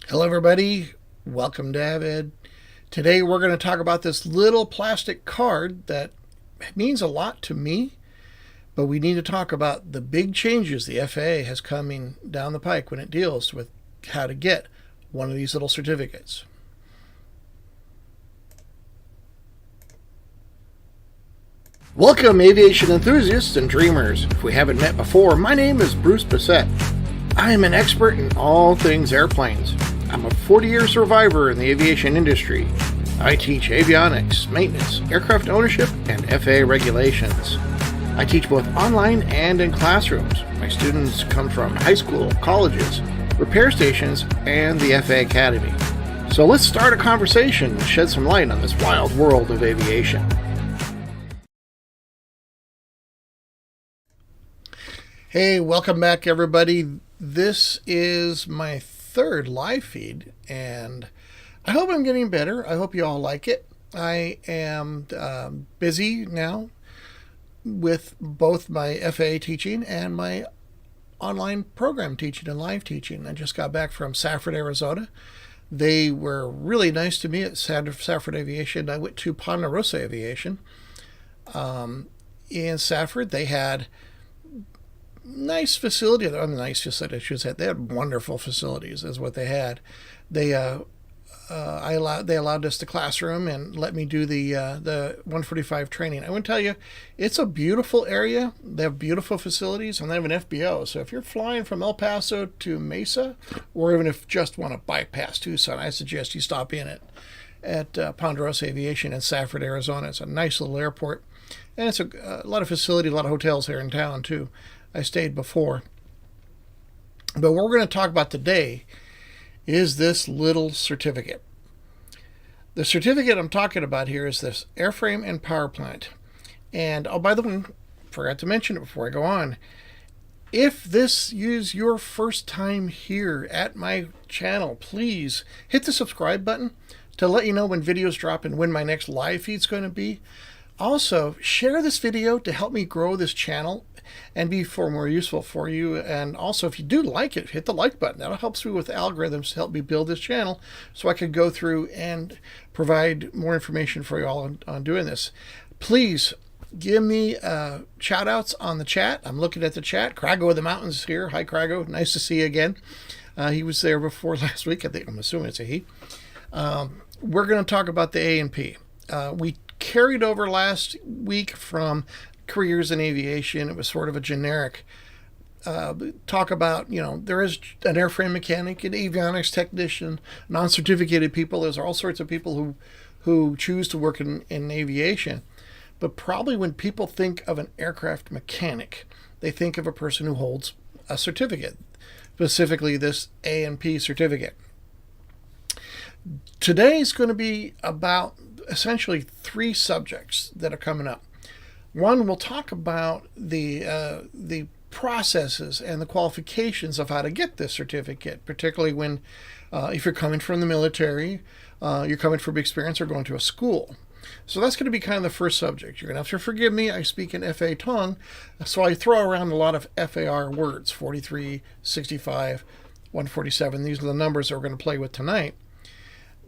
Hello, everybody. Welcome to Avid. Today, we're going to talk about this little plastic card that means a lot to me, but we need to talk about the big changes the FAA has coming down the pike when it deals with how to get one of these little certificates. Welcome, aviation enthusiasts and dreamers. If we haven't met before, my name is Bruce Bissett. I am an expert in all things airplanes. I'm a 40-year survivor in the aviation industry. I teach avionics, maintenance, aircraft ownership, and FAA regulations. I teach both online and in classrooms. My students come from high school, colleges, repair stations, and the FAA Academy. So let's start a conversation and shed some light on this wild world of aviation. Hey, welcome back, everybody. This is my third live feed, and I hope I'm getting better. I hope you all like it. I am busy now with both my FAA teaching and my online program teaching and live teaching. I just got back from Safford, Arizona. They were really nice to me at Safford Aviation. I went to Ponderosa Aviation. In Safford, they had nice facility. Nice facility, I should say. They had wonderful facilities, is what they had. They allowed us the classroom and let me do the 145 training. I want to tell you, it's a beautiful area. They have beautiful facilities, and they have an FBO. So if you're flying from El Paso to Mesa, or even if you just want to bypass Tucson, I suggest you stop in at Ponderosa Aviation in Safford, Arizona. It's a nice little airport, and it's a lot of facility, a lot of hotels here in town too. I stayed before. But what we're going to talk about today is this little certificate. The certificate I'm talking about here is this airframe and power plant. And oh, by the way, forgot to mention it before I go on. If this is your first time here at my channel, please hit the subscribe button to let you know when videos drop and when my next live feed's going to be. Also, share this video to help me grow this channel and be more useful for you. And also, if you do like it, hit the like button. That'll help me with algorithms to help me build this channel so I can go through and provide more information for you all on doing this. Please give me shout outs on the chat. I'm looking at the chat. Crago of the Mountains is here. Hi, Crago. Nice to see you again. He was there before last week. I'm assuming it's a he. We're going to talk about the A&P. We carried over last week from careers in aviation. It was sort of a generic talk about, there is an airframe mechanic, an avionics technician, non-certificated people. There's all sorts of people who choose to work in aviation. But probably when people think of an aircraft mechanic, they think of a person who holds a certificate, specifically this A&P certificate. Today is going to be about essentially three subjects that are coming up. One, we'll talk about the processes and the qualifications of how to get this certificate, particularly when if you're coming from the military, you're coming from experience, or going to a school. So that's going to be kind of the first subject. You're going to have to forgive me. I speak in FAA tongue, so I throw around a lot of FAR words, 43, 65, 147. These are the numbers that we're going to play with tonight.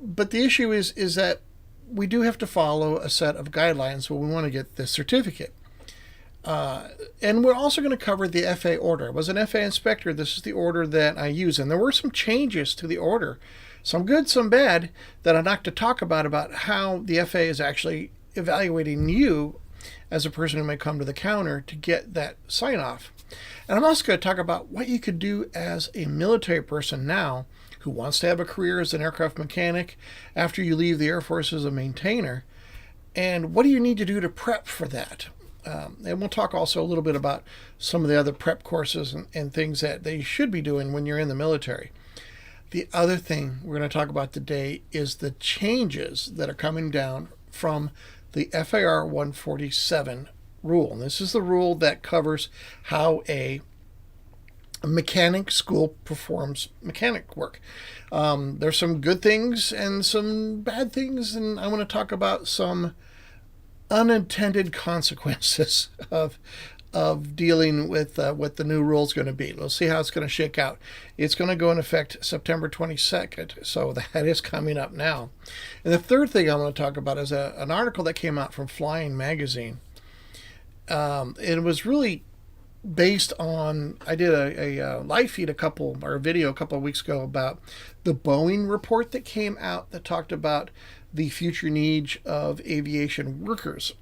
But the issue is that we do have to follow a set of guidelines when we want to get this certificate. And we're also going to cover the FAA order. I was an FAA inspector. This is the order that I use. And there were some changes to the order, some good, some bad, that I'd like to talk about how the FAA is actually evaluating you as a person who may come to the counter to get that sign-off. And I'm also going to talk about what you could do as a military person now who wants to have a career as an aircraft mechanic after you leave the Air Force as a maintainer, and what do you need to do to prep for that. And we'll talk also a little bit about some of the other prep courses and things that they should be doing when you're in the military. The other thing we're going to talk about today is the changes that are coming down from the FAR 147 rule. And this is the rule that covers how a mechanic school performs mechanic work. There's some good things and some bad things, and I want to talk about some unintended consequences of of dealing with what the new rule is going to be. We'll see how it's going to shake out. It's going to go in effect September 22nd, so that is coming up now. And the third thing I want to talk about is an article that came out from Flying Magazine. It was really based on, I did a live feed a video a couple of weeks ago about the Boeing report that came out that talked about the future needs of aviation workers.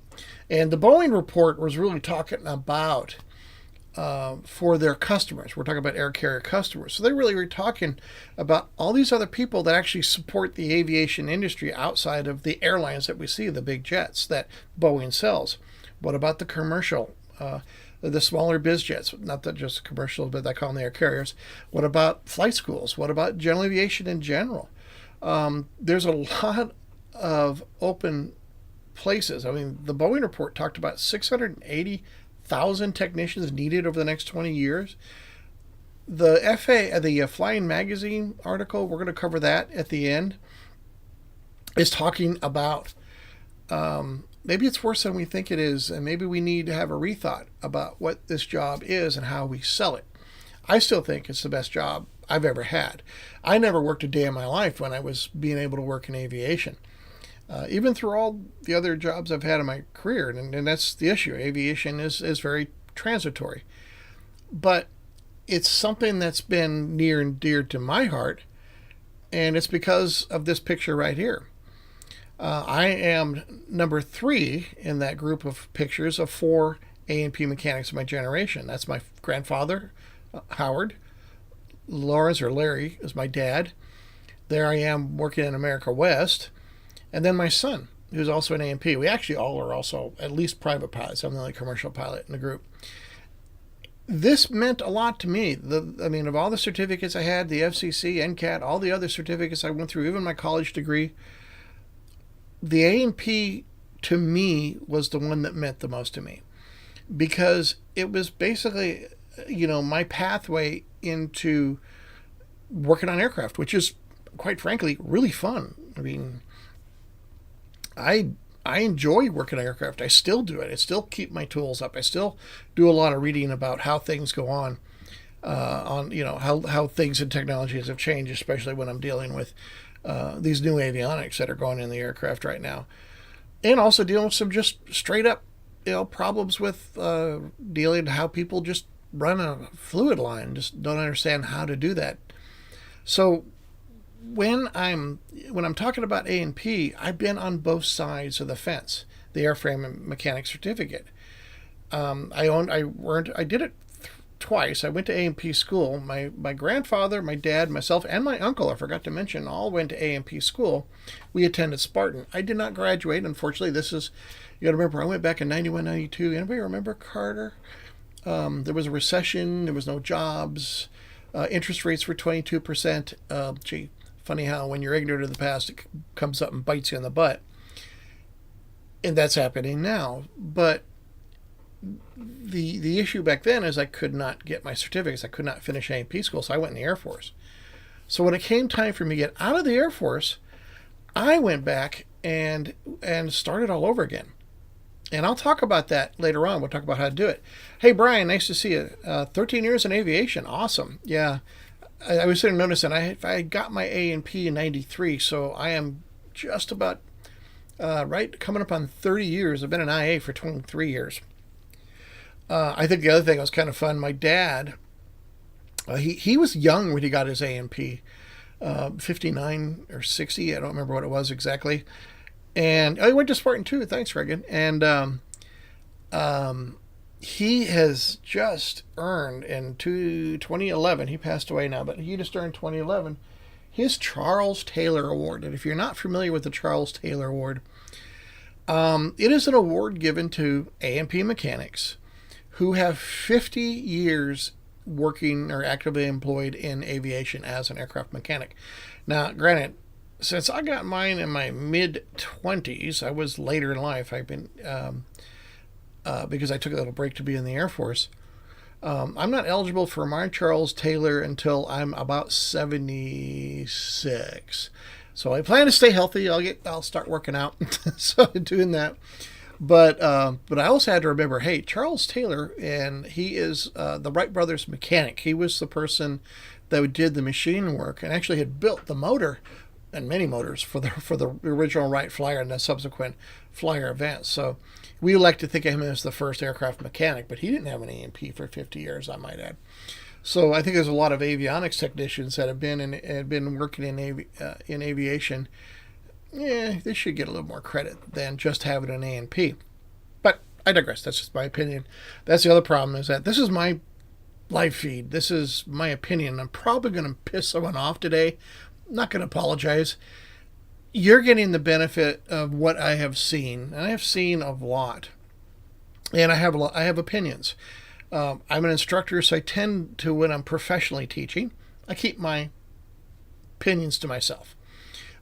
And the Boeing report was really talking about for their customers. We're talking about air carrier customers. So they really were talking about all these other people that actually support the aviation industry outside of the airlines that we see, the big jets that Boeing sells. What about the commercial, the smaller biz jets? Not that just commercial, but I call them the air carriers. What about flight schools? What about general aviation in general? There's a lot of open places. I mean, the Boeing report talked about 680,000 technicians needed over the next 20 years. The FAA, the Flying Magazine article, we're going to cover that at the end, is talking about maybe it's worse than we think it is, and maybe we need to have a rethought about what this job is and how we sell it. I still think it's the best job I've ever had. I never worked a day in my life when I was being able to work in aviation. Even through all the other jobs I've had in my career, and that's the issue. Aviation is very transitory. But it's something that's been near and dear to my heart, and it's because of this picture right here. I am number 3 in that group of pictures of 4 A&P mechanics of my generation. That's my grandfather, Howard. Lawrence, or Larry, is my dad. There I am working in America West. And then my son, who's also an A&P. We actually all are also at least private pilots. I'm the only commercial pilot in the group. This meant a lot to me. Of all the certificates I had, the FCC, NCAT, all the other certificates I went through, even my college degree, the A&P to me was the one that meant the most to me, because it was basically, my pathway into working on aircraft, which is, quite frankly, really fun. I mean, I enjoy working on aircraft. I still do it. I still keep my tools up. I still do a lot of reading about how things go on how things and technologies have changed, especially when I'm dealing with these new avionics that are going in the aircraft right now, and also dealing with some just straight up problems with dealing how people just run a fluid line, just don't understand how to do that. So when I'm talking about A&P, I've been on both sides of the fence. The airframe and mechanic certificate. I did it twice. I went to A&P school. My grandfather, my dad, myself, and my uncle, I forgot to mention, all went to A&P school. We attended Spartan. I did not graduate. Unfortunately, you got to remember, I went back in 91, 92. Anybody remember Carter? There was a recession. There was no jobs. Interest rates were 22%. Funny how when you're ignorant of the past, it comes up and bites you in the butt. And that's happening now. But the issue back then is I could not get my certificates. I could not finish A&P school, so I went in the Air Force. So when it came time for me to get out of the Air Force, I went back and started all over again. And I'll talk about that later on. We'll talk about how to do it. Hey, Brian, nice to see you. 13 years in aviation. Awesome. Yeah. I was sitting noticing I got my A&P in 93, so I am just about coming up on 30 years. I've been an IA for 23 years. I think the other thing that was kind of fun, my dad, he was young when he got his A&P, 59 or 60, I don't remember what it was exactly. And he went to Spartan too. Thanks, Reagan. And he has just earned in 2011, he passed away now, but he just earned 2011, his Charles Taylor Award. And if you're not familiar with the Charles Taylor Award, it is an award given to A&P mechanics who have 50 years working or actively employed in aviation as an aircraft mechanic. Now, granted, since I got mine in my mid-20s, I was later in life. I've been because I took a little break to be in the Air Force. I'm not eligible for my Charles Taylor until I'm about 76. So I plan to stay healthy. I'll start working out, so doing that. But I also had to remember, hey, Charles Taylor, and he is the Wright brothers mechanic. He was the person that did the machine work and actually had built the motor and many motors for the original Wright Flyer and the subsequent Flyer events. So we like to think of him as the first aircraft mechanic, but he didn't have an A&P for 50 years, I might add. So I think there's a lot of avionics technicians that have been working in aviation. Yeah, they should get a little more credit than just having an A&P. But I digress. That's just my opinion. That's the other problem, is that this is my live feed. This is my opinion. I'm probably going to piss someone off today. I'm not going to apologize. You're getting the benefit of what I have seen, and I have seen a lot. And I have opinions. I'm an instructor, so I tend to, when I'm professionally teaching, I keep my opinions to myself.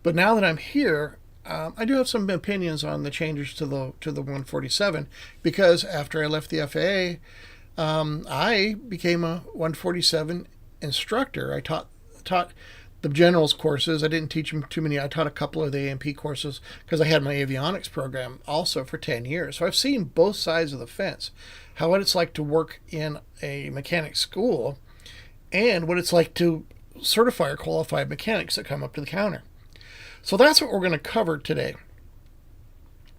But now that I'm here, I do have some opinions on the changes to the 147, because after I left the FAA, I became a 147 instructor. I taught the generals courses. I didn't teach them too many. I taught a couple of the A&P courses because I had my avionics program also for 10 years. So I've seen both sides of the fence, what it's like to work in a mechanic school and what it's like to certify or qualify mechanics that come up to the counter. So that's what we're going to cover today.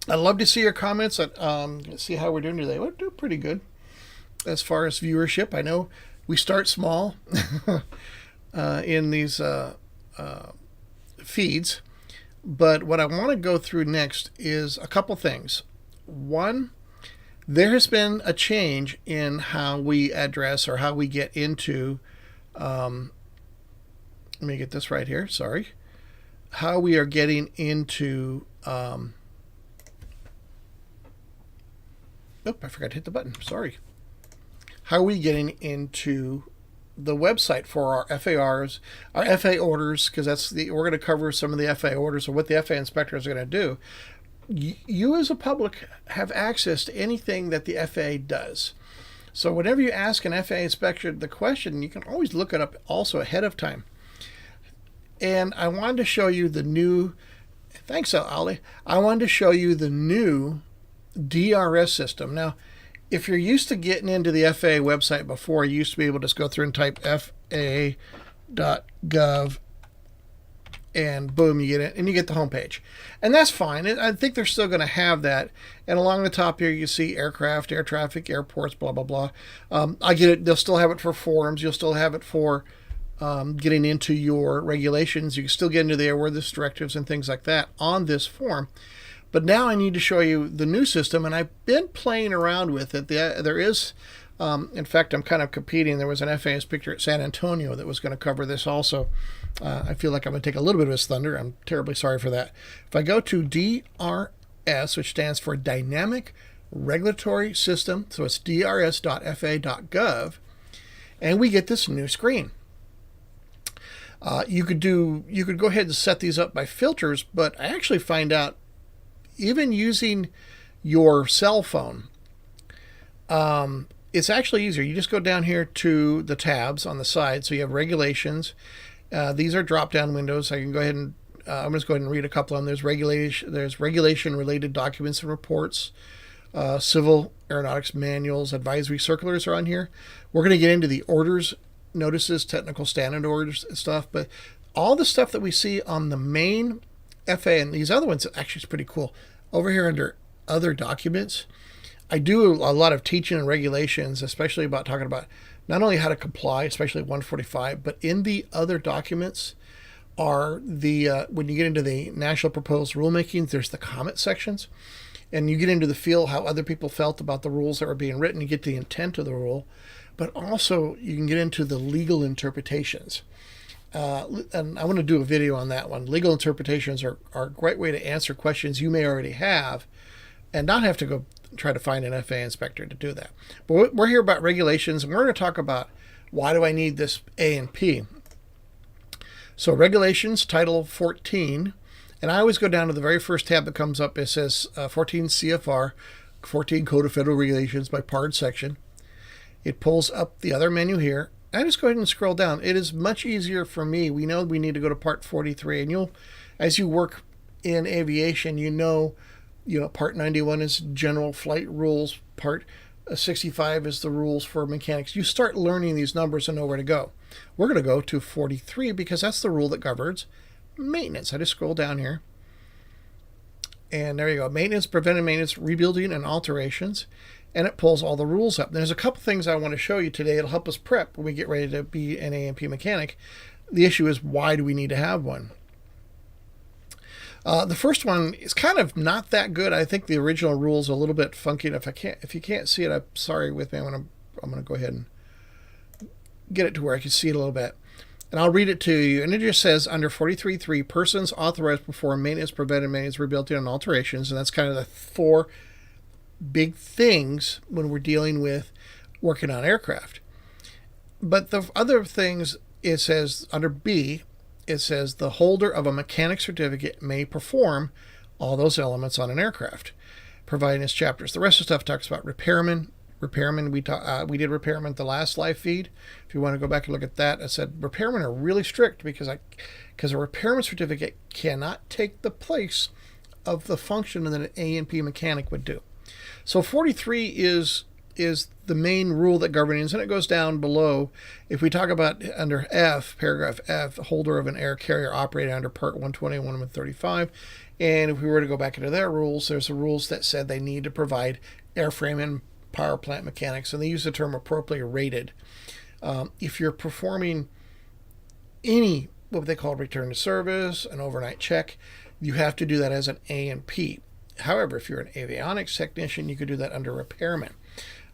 I'd love to see your comments. Let's see how we're doing today. We're doing pretty good as far as viewership. I know we start small in these feeds, but what I want to go through next is a couple things. One, there has been a change in how we address or how we get into, let me get this right here, sorry, how we are getting into, I forgot to hit the button, sorry. How are we getting into the website for our FARs, our FAA orders, because we're going to cover some of the FAA orders or what the FAA inspectors are going to do. You as a public have access to anything that the FAA does. So whenever you ask an FAA inspector the question, you can always look it up also ahead of time. And I wanted to show you the new, thanks Ali, I wanted to show you the new DRS system. Now, if you're used to getting into the FAA website before, you used to be able to just go through and type FAA.gov and boom, you get it, and you get the homepage. And that's fine. I think they're still going to have that. And along the top here, you see aircraft, air traffic, airports, blah, blah, blah. I get it. They'll still have it for forms. You'll still have it for getting into your regulations. You can still get into the airworthiness directives and things like that on this form. But now I need to show you the new system, and I've been playing around with it. There is, in fact, I'm kind of competing. There was an FAA inspector at San Antonio that was going to cover this also. I feel like I'm going to take a little bit of his thunder. I'm terribly sorry for that. If I go to DRS, which stands for Dynamic Regulatory System, so it's drs.fa.gov, and we get this new screen. You could go ahead and set these up by filters, but I actually find out even using your cell phone, it's actually easier. You just go down here to the tabs on the side. So you have regulations. These are drop-down windows. I can go ahead and I'm just going to read a couple of them. There's regulation-related documents and reports, civil aeronautics manuals, advisory circulars are on here. We're going to get into the orders, notices, technical standard orders and stuff, but all the stuff that we see on the main FAA and these other ones actually is pretty cool. Over here under other documents, I do a lot of teaching and regulations, especially about talking about not only how to comply, especially 145, but in the other documents are the when you get into the national proposed rulemakings, there's the comment sections, and you get into the feel how other people felt about the rules that were being written. You get the intent of the rule, but also you can get into the legal interpretations. And I want to do a video on that one. Legal interpretations are a great way to answer questions you may already have and not have to go try to find an FAA inspector to do that. But we're here about regulations, and we're going to talk about why do I need this A&P. So regulations, title 14, and I always go down to the very first tab that comes up. It says 14 CFR, 14 Code of Federal Regulations by PARD section. It pulls up the other menu here. I just go ahead and scroll down. It is much easier for me. We know we need to go to Part 43, and as you work in aviation, you know Part 91 is general flight rules. Part 65 is the rules for mechanics. You start learning these numbers and know where to go. We're going to go to 43 because that's the rule that governs maintenance. I just scroll down here. And there you go. Maintenance, preventive maintenance, rebuilding, and alterations. And it pulls all the rules up. There's a couple things I want to show you today. It'll help us prep when we get ready to be an A&P mechanic. The issue is, why do we need to have one? The first one is kind of not that good. I think the original rule is a little bit funky. And if you can't see it, I'm sorry with me. I'm gonna go ahead and get it to where I can see it a little bit. And I'll read it to you. And it just says, under 43.3, persons authorized to perform maintenance, preventive maintenance, rebuilding, and alterations. And that's kind of the four big things when we're dealing with working on aircraft. But the other things, it says under B, it says the holder of a mechanic certificate may perform all those elements on an aircraft, providing its chapters. The rest of the stuff talks about repairmen. We did repairmen at the last live feed. If you want to go back and look at that, I said repairmen are really strict because a repairman certificate cannot take the place of the function that an A&P mechanic would do. So 43 is the main rule that governs, and it goes down below. If we talk about under F, paragraph F, holder of an air carrier operating under Part 120 and 135, and if we were to go back into their rules, there's the rules that said they need to provide airframe and power plant mechanics, and they use the term appropriately rated. If you're performing any, what they call return to service, an overnight check, you have to do that as an A&P. However, if you're an avionics technician, you could do that under repairman.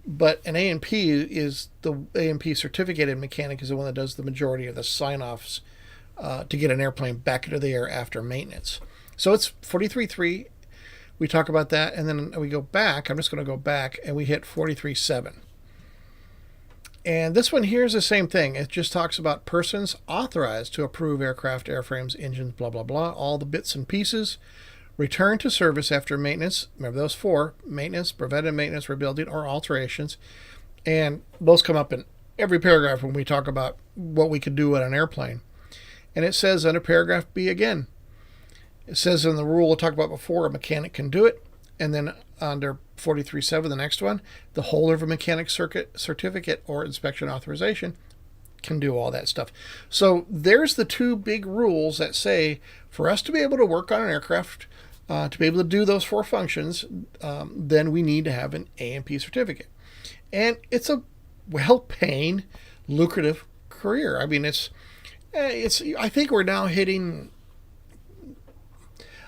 But an A&P is the A&P certificated mechanic is the one that does the majority of the sign-offs to get an airplane back into the air after maintenance. So it's 43.3. We talk about that, and then we go back. I'm just going to go back, and we hit 43.7. And this one here is the same thing. It just talks about persons authorized to approve aircraft, airframes, engines, blah, blah, blah, all the bits and pieces. Return to service after maintenance. Remember those four: maintenance, preventive maintenance, rebuilding, or alterations. And those come up in every paragraph when we talk about what we could do on an airplane. And it says under paragraph B again, it says in the rule we'll talk about before, a mechanic can do it. And then under 43.7, the next one, the holder of a mechanic certificate or inspection authorization can do all that stuff. So there's the two big rules that say for us to be able to work on an aircraft, to be able to do those four functions, then we need to have an A&P certificate. And it's a well-paying, lucrative career. I mean, it's. I think we're now hitting.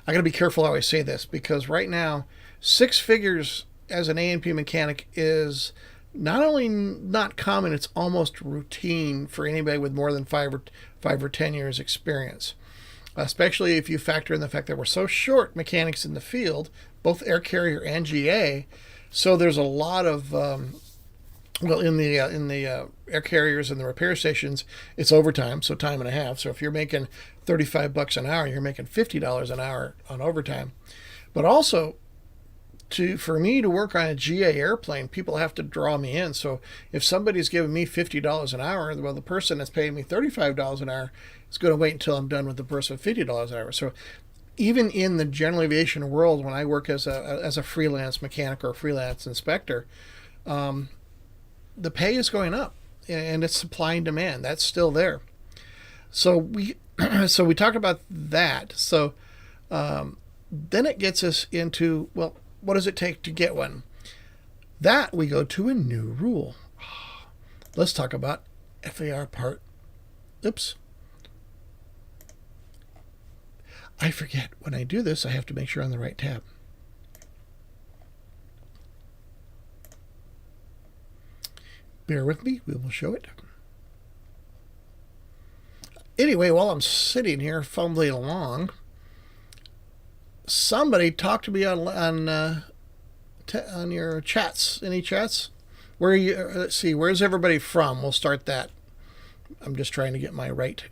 I got to be careful how I say this, because right now, 6 figures as an A&P mechanic is not only not common, it's almost routine for anybody with more than 5 or 10 years experience. Especially if you factor in the fact that we're so short mechanics in the field, both air carrier and GA. So there's a lot of in the air carriers and the repair stations, it's overtime, so time and a half. So if you're making $35 an hour, you're making $50 an hour on overtime. But also, for me to work on a GA airplane, people have to draw me in. So if somebody's giving me $50 an hour, well, the person that's paying me $35 an hour is going to wait until I'm done with the person with $50 an hour. So even in the general aviation world, when I work as a freelance mechanic or a freelance inspector, the pay is going up, and it's supply and demand. That's still there. So we talk about that. So then it gets us into, well, what does it take to get one? That we go to a new rule. Let's talk about FAR part. Oops. I forget when I do this, I have to make sure I'm on the right tab. Bear with me, we will show it. Anyway, while I'm sitting here fumbling along, somebody talk to me on your chats. Any chats? Where are you? Let's see. Where's everybody from? We'll start that. I'm just trying to get my right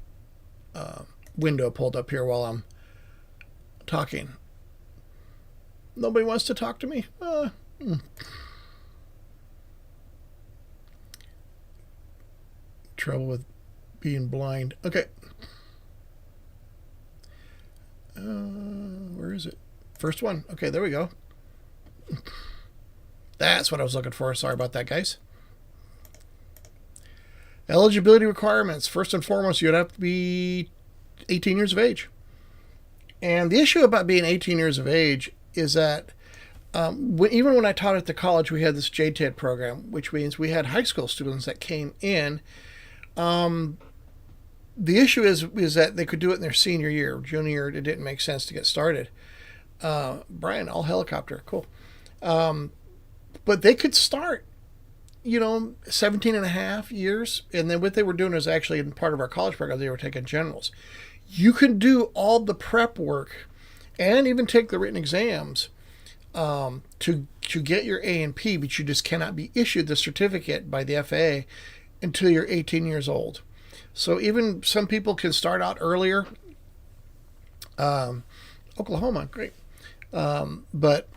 window pulled up here while I'm talking. Nobody wants to talk to me? Trouble with being blind. Okay. Where is it? First one. Okay, there we go. That's what I was looking for. Sorry about that, guys. Eligibility requirements. First and foremost, you'd have to be 18 years of age. And the issue about being 18 years of age is that even when I taught at the college, we had this JTED program, which means we had high school students that came in. The issue is that they could do it in their senior year. Junior year, it didn't make sense to get started. Brian, all helicopter, cool. But they could start, 17 and a half years. And then what they were doing is actually in part of our college program, they were taking generals. You can do all the prep work and even take the written exams to get your A&P, but you just cannot be issued the certificate by the FAA until you're 18 years old. So even some people can start out earlier. Oklahoma, great. But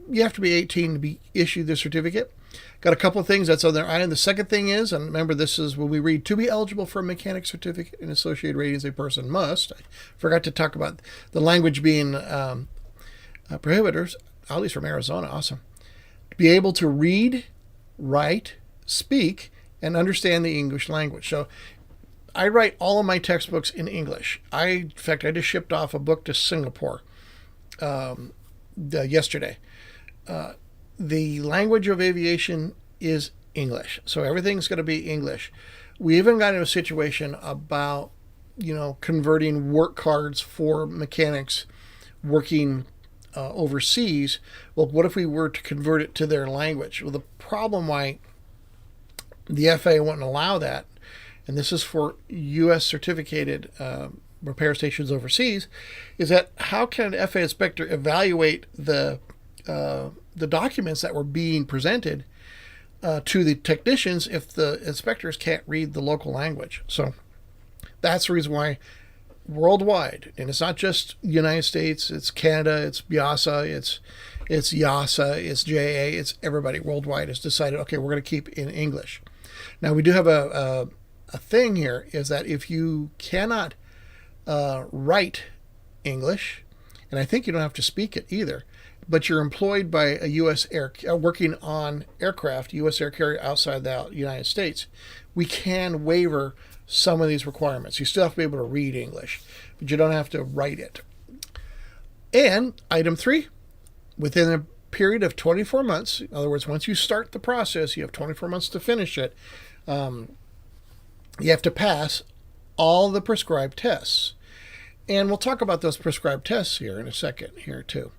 you have to be 18 to be issued the certificate. Got a couple of things that's on their item. The second thing is, and remember this is when we read, to be eligible for a mechanic certificate and associated ratings, a person must. I forgot to talk about the language being prohibitors, at least from Arizona. Awesome. To be able to read, write, speak, and understand the English language. So I write all of my textbooks in English. In fact, I just shipped off a book to Singapore yesterday. The language of aviation is English. So everything's going to be English. We even got into a situation about, converting work cards for mechanics working overseas. Well, what if we were to convert it to their language? Well, the problem why the FAA wouldn't allow that, and this is for U.S. certificated repair stations overseas, is that how can an FAA inspector evaluate the documents that were being presented to the technicians if the inspectors can't read the local language? So that's the reason why worldwide, and it's not just the United States, it's Canada, it's BIASA, it's YASA, it's JA, it's everybody worldwide has decided, okay, we're going to keep in English. Now we do have a thing here, is that if you cannot write English, and I think you don't have to speak it either, but you're employed by a U.S. working on aircraft, U.S. air carrier outside the United States, we can waiver some of these requirements. You still have to be able to read English, but you don't have to write it. And item 3, within a period of 24 months, in other words, once you start the process, you have 24 months to finish it, you have to pass all the prescribed tests. And we'll talk about those prescribed tests here in a second here too.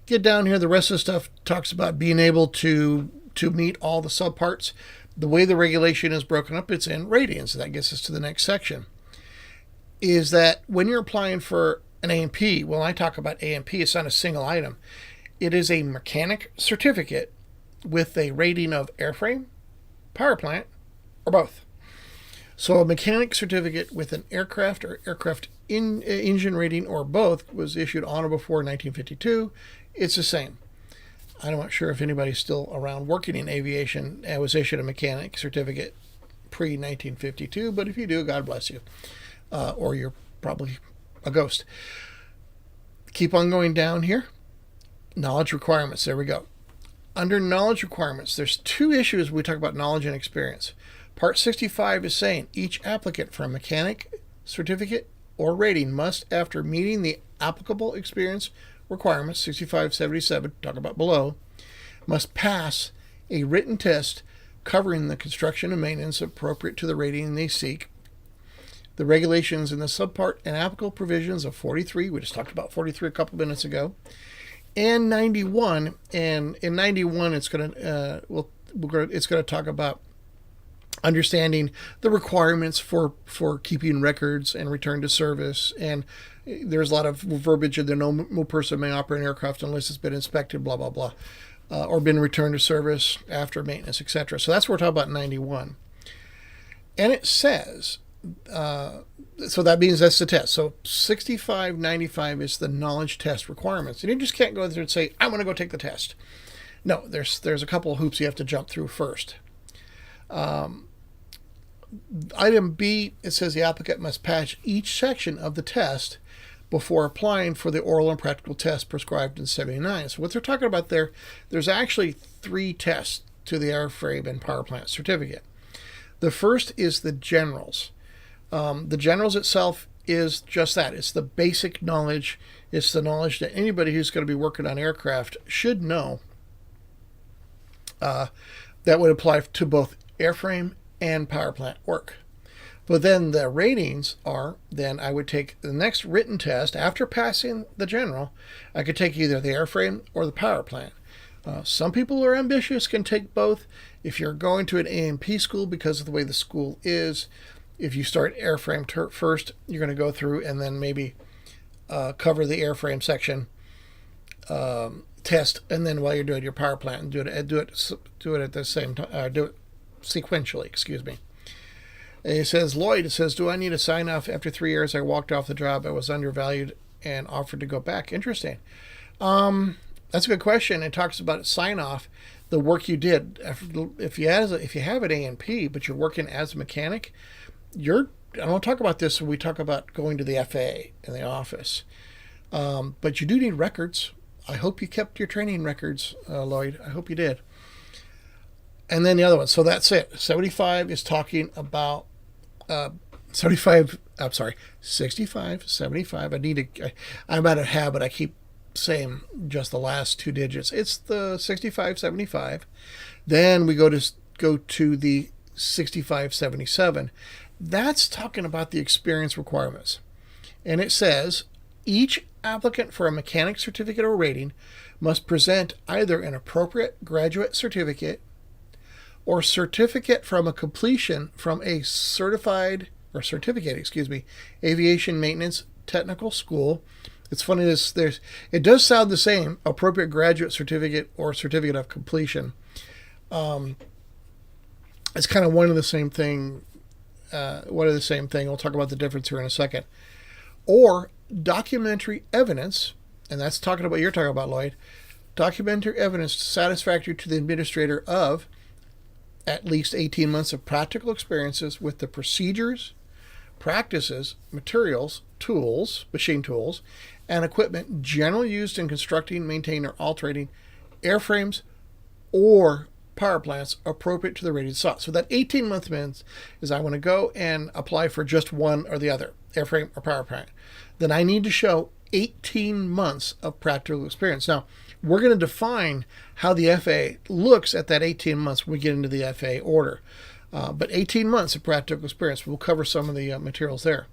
Get down here, the rest of the stuff talks about being able to meet all the subparts. The way the regulation is broken up, it's in ratings. That gets us to the next section. Is that when you're applying for an A&P, when I talk about A&P, it's not a single item. It is a mechanic certificate with a rating of airframe, power plant, or both. So a mechanic certificate with an aircraft or aircraft engine rating or both was issued on or before 1952. It's the same. I'm not sure if anybody's still around working in aviation and was issued a mechanic certificate pre-1952, but if you do, God bless you. Or you're probably a ghost. Keep on going down here. Knowledge requirements. There we go. Under knowledge requirements, there's 2 issues we talk about knowledge and experience. Part 65 is saying each applicant for a mechanic certificate or rating must, after meeting the applicable experience requirements, 6577, talk about below, must pass a written test covering the construction and maintenance appropriate to the rating they seek. The regulations in the subpart and applicable provisions of 43, we just talked about 43 a couple minutes ago, and 91. And in 91, it's going to talk about understanding the requirements for keeping records and return to service. And there's a lot of verbiage in there. No person may operate an aircraft unless it's been inspected, blah, blah, blah, or been returned to service after maintenance, etc. So that's what we're talking about in 91. And it says, so that means that's the test. So 6595 is the knowledge test requirements. And you just can't go there and say, I want to go take the test. No, there's a couple of hoops you have to jump through first. Item B, it says the applicant must pass each section of the test before applying for the oral and practical test prescribed in 79. So what they're talking about there, there's actually 3 tests to the airframe and power plant certificate. The first is the generals. The generals itself is just that. It's the basic knowledge. It's the knowledge that anybody who's going to be working on aircraft should know. That would apply to both airframe and power plant work. But then the ratings are, then I would take the next written test after passing the general. I could take either the airframe or the power plant. Some people who are ambitious can take both. If you're going to an A&P school, because of the way the school is, if you start airframe first, you're going to go through and then maybe cover the airframe section test, and then while you're doing your power plant, and do it at the same time, do it sequentially. Excuse me. And it says, Lloyd, it says, do I need a sign off? After 3 years, I walked off the job. I was undervalued and offered to go back. Interesting. That's a good question. It talks about sign off, the work you did. If you have an A&P, but you're working as a mechanic, I don't talk about this when we talk about going to the FAA in the office. But you do need records. I hope you kept your training records, Lloyd. I hope you did. And then the other one. So that's it. 75 is talking about 65, 75. I'm out of habit. I keep saying just the last 2 digits. It's the 65, 75. Then we go to the 65, 77. That's talking about the experience requirements. And it says, each applicant for a mechanic certificate or rating must present either an appropriate graduate certificate or certificate from a completion from a certificate, aviation maintenance technical school. It's funny, it does sound the same, appropriate graduate certificate or certificate of completion. It's kind of one of the same thing. We'll talk about the difference here in a second. Or documentary evidence, and that's talking about what you're talking about, Lloyd. Documentary evidence satisfactory to the administrator of at least 18 months of practical experiences with the procedures, practices, materials, tools, machine tools, and equipment generally used in constructing, maintaining, or altering airframes or power plants appropriate to the rating sought. So that 18-month means is I want to go and apply for just one or the other, airframe or power plant. Then I need to show 18 months of practical experience. Now, we're going to define how the FAA looks at that 18 months when we get into the FAA order. But 18 months of practical experience, we'll cover some of the materials there.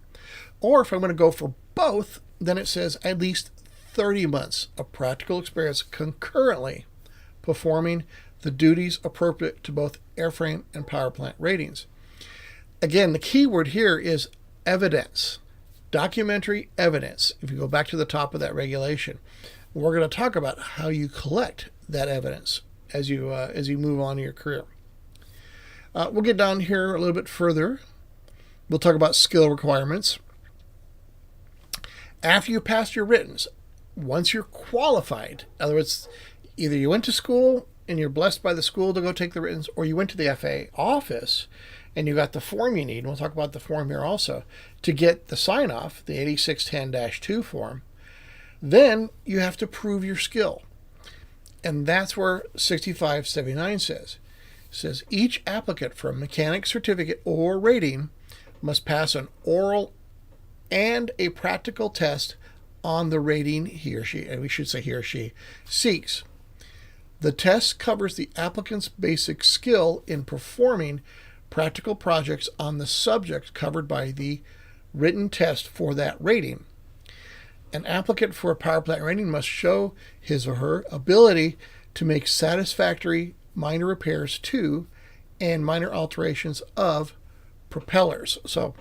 Or if I'm going to go for both, then it says at least 30 months of practical experience concurrently performing the duties appropriate to both airframe and power plant ratings. Again, the key word here is evidence, documentary evidence. If you go back to the top of that regulation, we're going to talk about how you collect that evidence as you move on in your career. We'll get down here a little bit further. We'll talk about skill requirements. After you pass your writtens, once you're qualified, in other words, either you went to school and you're blessed by the school to go take the writtens, or you went to the FAA office and you got the form you need, and we'll talk about the form here also, to get the sign-off, the 8610-2 form, then you have to prove your skill. And that's where 6579 says. It says each applicant for a mechanic certificate or rating must pass an oral and a practical test on the rating he or she, and we should say he or she, seeks. The test covers the applicant's basic skill in performing practical projects on the subject covered by the written test for that rating. An applicant for a power plant rating must show his or her ability to make satisfactory minor repairs to and minor alterations of propellers. So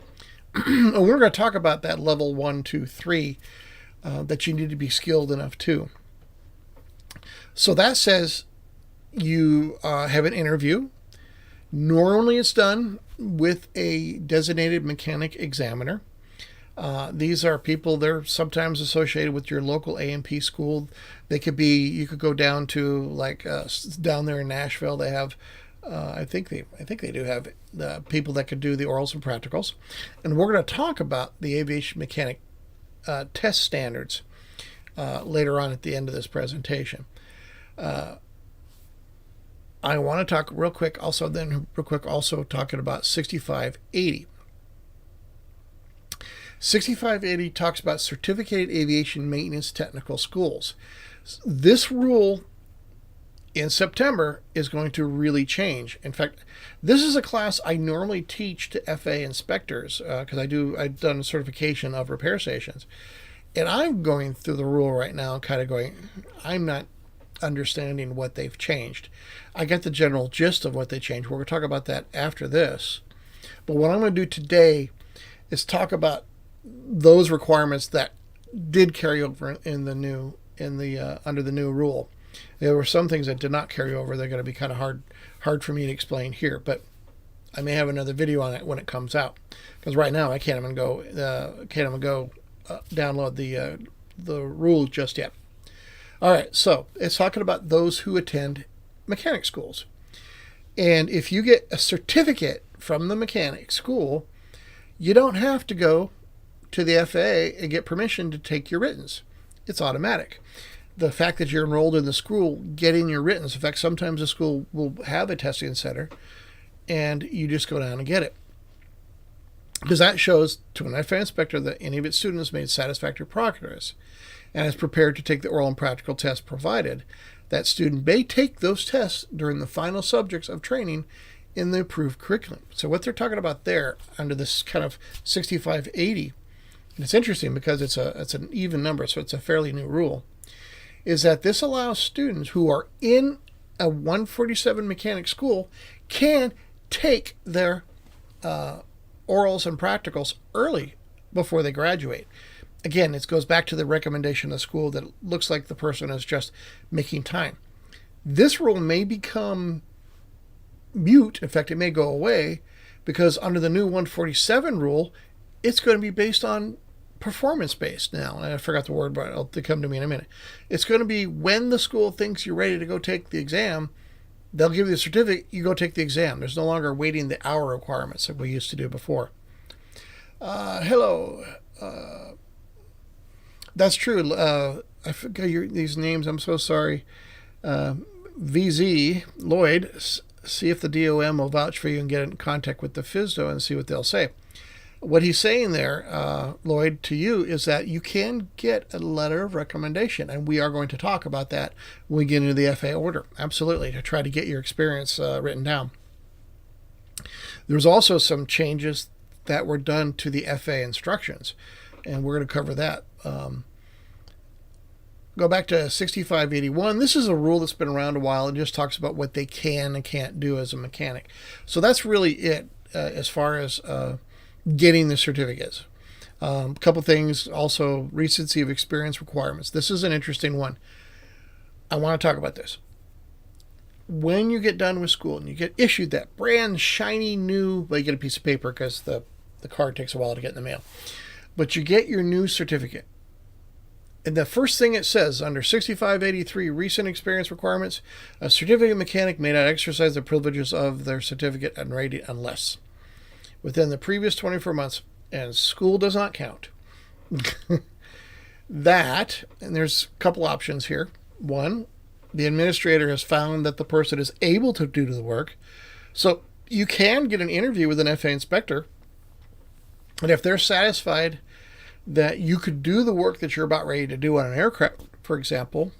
we're going to talk about that level 1, 2, 3 that you need to be skilled enough to. So that says you have an interview. Normally it's done with a designated mechanic examiner. These are people, they're sometimes associated with your local A&P school. They could be, you could go down to like down there in Nashville. They have, I think they do have the people that could do the orals and practicals. And we're going to talk about the aviation mechanic test standards later on at the end of this presentation. I want to talk real quick also talking about 6580. 6580 talks about certificated aviation maintenance technical schools. This rule in September is going to really change. In fact, this is a class I normally teach to FAA inspectors because I've done a certification of repair stations. And I'm going through the rule right now, kind of going, I'm not understanding what they've changed. I get the general gist of what they changed. We're going to talk about that after this. But what I'm going to do today is talk about those requirements that did carry over in the new under the new rule. There were some things that did not carry over. They're going to be kind of hard for me to explain here, but I may have another video on it when it comes out. Because right now I can't even go download the rule just yet. All right, so it's talking about those who attend mechanic schools, and if you get a certificate from the mechanic school, you don't have to go to the FAA and get permission to take your writtens. It's automatic. The fact that you're enrolled in the school, getting your writtens. In fact, sometimes the school will have a testing center, and you just go down and get it. Because that shows to an FAA inspector that any of its students made satisfactory progress and is prepared to take the oral and practical tests provided. That student may take those tests during the final subjects of training in the approved curriculum. So what they're talking about there under this kind of 6580, and it's interesting because it's an even number, so it's a fairly new rule, is that this allows students who are in a 147 mechanic school can take their orals and practicals early before they graduate. Again, it goes back to the recommendation of the school that it looks like the person is just making time. This rule may become mute. In fact, it may go away because under the new 147 rule, it's going to be based on performance-based now. And I forgot the word, but it'll come to me in a minute. It's going to be when the school thinks you're ready to go take the exam, they'll give you the certificate, you go take the exam. There's no longer waiting the hour requirements that we used to do before. Hello. That's true. I forgot these names. I'm so sorry. VZ, Lloyd, see if the DOM will vouch for you and get in contact with the FSDO and see what they'll say. What he's saying there, Lloyd, to you is that you can get a letter of recommendation, and we are going to talk about that when we get into the FAA order. Absolutely, to try to get your experience written down. There's also some changes that were done to the FAA instructions, and we're going to cover that. Go back to 6581. This is a rule that's been around a while. It just talks about what they can and can't do as a mechanic. So that's really it as far as getting the certificates. A couple things also, recency of experience requirements. This is an interesting one. I want to talk about this. When you get done with school and you get issued that brand shiny new, well, you get a piece of paper because the card takes a while to get in the mail, but you get your new certificate. And the first thing it says under 6583 recent experience requirements, a certificate mechanic may not exercise the privileges of their certificate and rating unless within the previous 24 months, and school does not count. That, and there's a couple options here. One, the administrator has found that the person is able to do the work. So you can get an interview with an FAA inspector, and if they're satisfied that you could do the work that you're about ready to do on an aircraft, for example,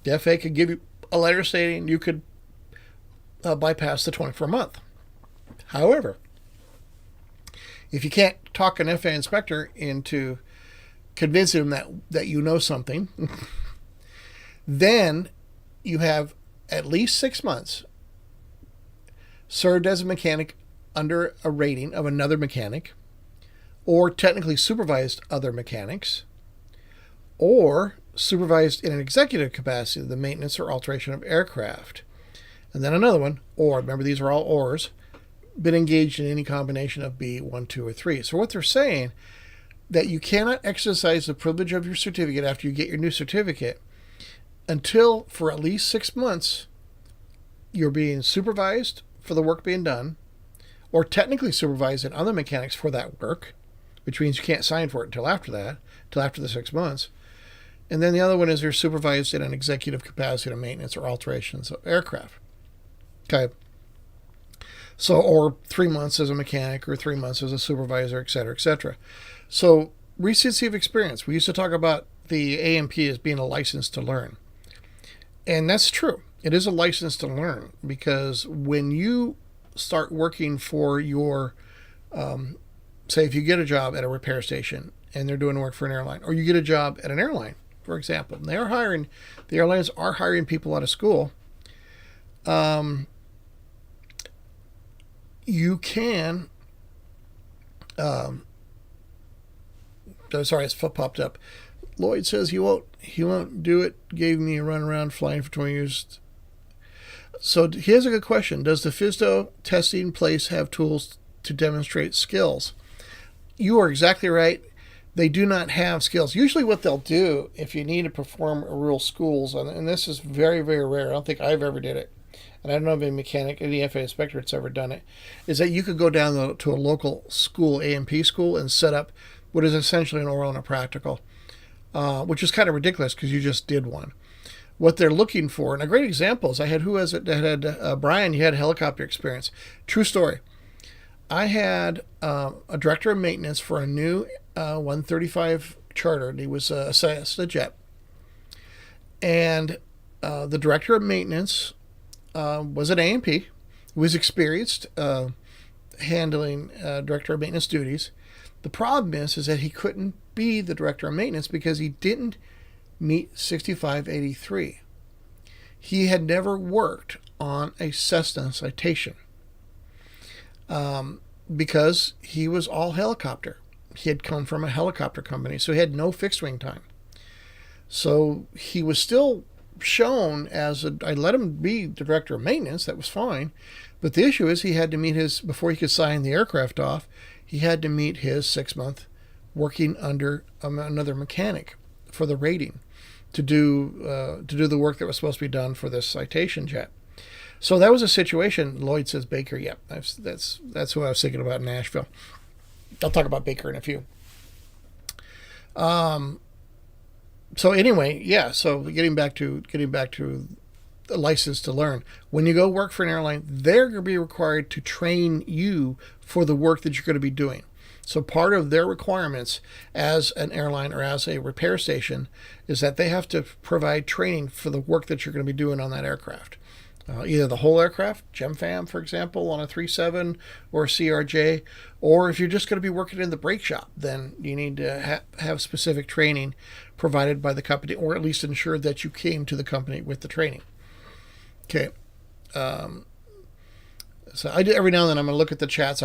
the FAA could give you a letter stating you could bypass the 24-month. However, if you can't talk an FAA inspector into convincing them that you know something, then you have at least 6 months served as a mechanic under a rating of another mechanic, or technically supervised other mechanics, or supervised in an executive capacity the maintenance or alteration of aircraft. And then another one, or, remember these are all ors, been engaged in any combination of B, 1, 2, or 3. So what they're saying, that you cannot exercise the privilege of your certificate after you get your new certificate until for at least 6 months you're being supervised for the work being done, or technically supervised in other mechanics for that work, which means you can't sign for it until after that. till after the 6 months. And then the other one is they're supervised in an executive capacity to maintenance or alterations of aircraft. Okay. So, or 3 months as a mechanic or 3 months as a supervisor, et cetera, et cetera. So, recency of experience. We used to talk about the A&P as being a license to learn. And that's true. It is a license to learn, because when you start working for your, say if you get a job at a repair station and they're doing work for an airline, or you get a job at an airline, for example, and the airlines are hiring people out of school, you can, sorry, his foot popped up. Lloyd says he won't do it. Gave me a run around flying for 20 years. So here's a good question. Does the FSDO testing place have tools to demonstrate skills? You are exactly right. They do not have skills. Usually what they'll do, if you need to perform real schools, and this is very, very rare. I don't think I've ever did it. And I don't know if any mechanic, any FAA inspector that's ever done it, is that you could go down to a local school, A&P school, and set up what is essentially an oral and a practical, which is kind of ridiculous because you just did one. What they're looking for, and a great example is I had, who was it that had, Brian, you had helicopter experience. True story. I had a director of maintenance for a new 135 charter, and he was a Cessna jet. And the director of maintenance was at A&P, was experienced handling director of maintenance duties. The problem is that he couldn't be the director of maintenance because he didn't meet 6583. He had never worked on a Cessna citation because he was all helicopter. He had come from a helicopter company, so he had no fixed wing time. So he was still shown as I let him be the director of maintenance. That was fine. But the issue is he had to meet before he could sign the aircraft off, he had to meet his 6 month working under another mechanic for the rating to do the work that was supposed to be done for this citation jet. So that was a situation. Lloyd says Baker. Yep, that's who I was thinking about in Nashville. I'll talk about Baker in a few. So anyway, yeah. So getting back to the license to learn. When you go work for an airline, they're going to be required to train you for the work that you're going to be doing. So part of their requirements as an airline or as a repair station is that they have to provide training for the work that you're going to be doing on that aircraft. Either the whole aircraft, GEMFAM, for example, on a 37 or a CRJ, or if you're just going to be working in the brake shop, then you need to have specific training provided by the company, or at least ensure that you came to the company with the training. Okay. So I do, every now and then I'm going to look at the chats.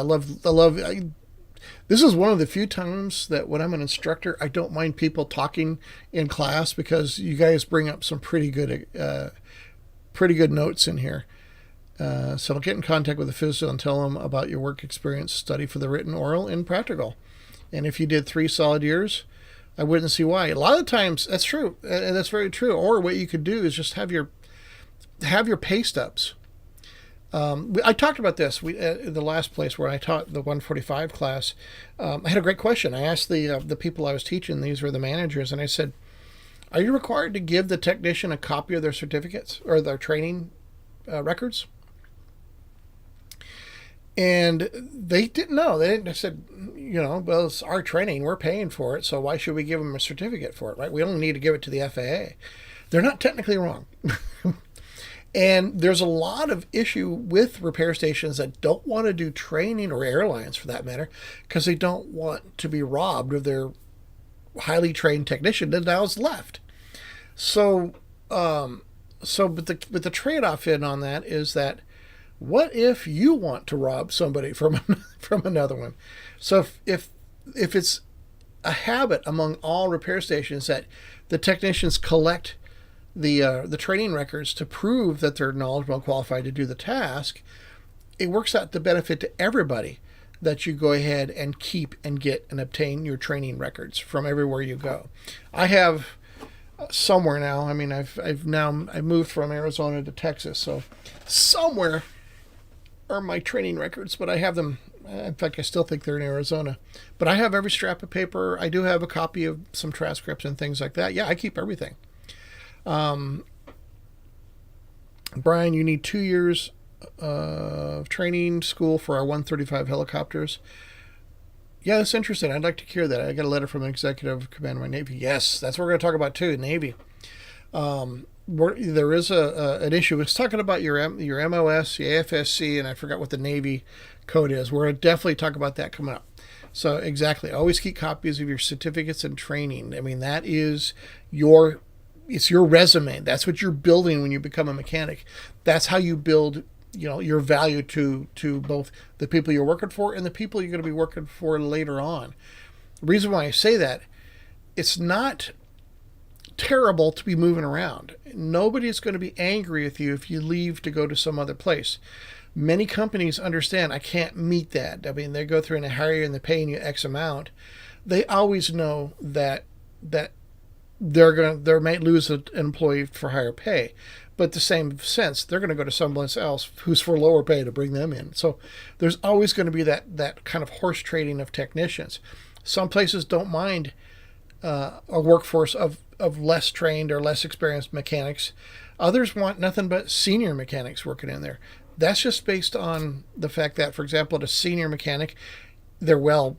This is one of the few times that when I'm an instructor, I don't mind people talking in class because you guys bring up some pretty good notes in here. So get in contact with the physician and tell them about your work experience, study for the written, oral, and practical. And if you did 3 solid years, I wouldn't see why. A lot of times, that's true. And that's very true. Or what you could do is just have your pay stubs. I talked about this the last place where I taught the 145 class. I had a great question. I asked the people I was teaching, these were the managers, and I said, are you required to give the technician a copy of their certificates or their training records? And they didn't know. They said, well, it's our training. We're paying for it, so why should we give them a certificate for it, right? We only need to give it to the FAA. They're not technically wrong. And there's a lot of issue with repair stations that don't want to do training, or airlines for that matter, because they don't want to be robbed of their highly trained technician that now is left. But the trade-off in on that is that what if you want to rob somebody from another one? So if it's a habit among all repair stations that the technicians collect the training records to prove that they're knowledgeable and qualified to do the task, it works out to benefit to everybody that you go ahead and keep and get and obtain your training records from everywhere you go. I have somewhere now. I mean, I moved from Arizona to Texas, so somewhere are my training records, but I have them In fact, I still think they're in Arizona. But I have every scrap of paper. I do have a copy of some transcripts and things like that. Yeah, I keep everything. Brian, you need 2 years of training school for our 135 helicopters. Yeah, that's interesting. I'd like to hear that. I got a letter from an executive commander of my Navy. Yes, that's what we're going to talk about too, Navy. There is an issue. It's talking about your MOS, your AFSC, and I forgot what the Navy code is. We're going to definitely talk about that coming up. So exactly, always keep copies of your certificates and training. I mean, that is it's your resume. That's what you're building when you become a mechanic. That's how you build, your value to both the people you're working for and the people you're going to be working for later on. The reason why I say that, it's not terrible to be moving around. Nobody's going to be angry with you if you leave to go to some other place. Many companies understand I can't meet that. I mean, they go through and they hire you and they're paying you X amount. They always know that they might lose an employee for higher pay, but the same sense, they're going to go to someone else who's for lower pay to bring them in. So there's always going to be that kind of horse trading of technicians. Some places don't mind a workforce of less trained or less experienced mechanics. Others want nothing but senior mechanics working in there. That's just based on the fact that, for example, a senior mechanic, they're well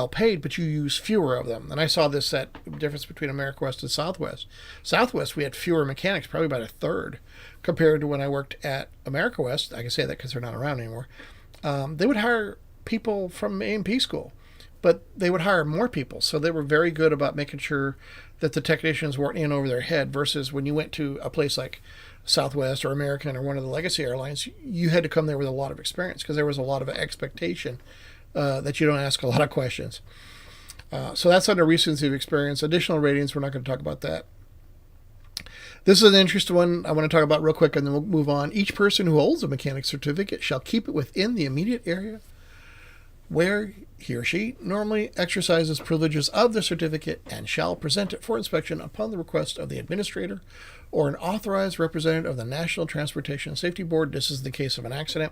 paid, but you use fewer of them. And I saw that difference between America West and Southwest. Southwest, we had fewer mechanics, probably about a third, compared to when I worked at America West. I can say that because they're not around anymore. They would hire people from A&P school, but they would hire more people. So they were very good about making sure that the technicians weren't in over their head, versus when you went to a place like Southwest or American or one of the legacy airlines, you had to come there with a lot of experience because there was a lot of expectation that you don't ask a lot of questions. So that's under recency of experience. Additional ratings, we're not going to talk about that. This is an interesting one I want to talk about real quick, and then we'll move on. Each person who holds a mechanic certificate shall keep it within the immediate area where he or she normally exercises privileges of the certificate, and shall present it for inspection upon the request of the administrator or an authorized representative of the National Transportation Safety Board. This is the case of an accident,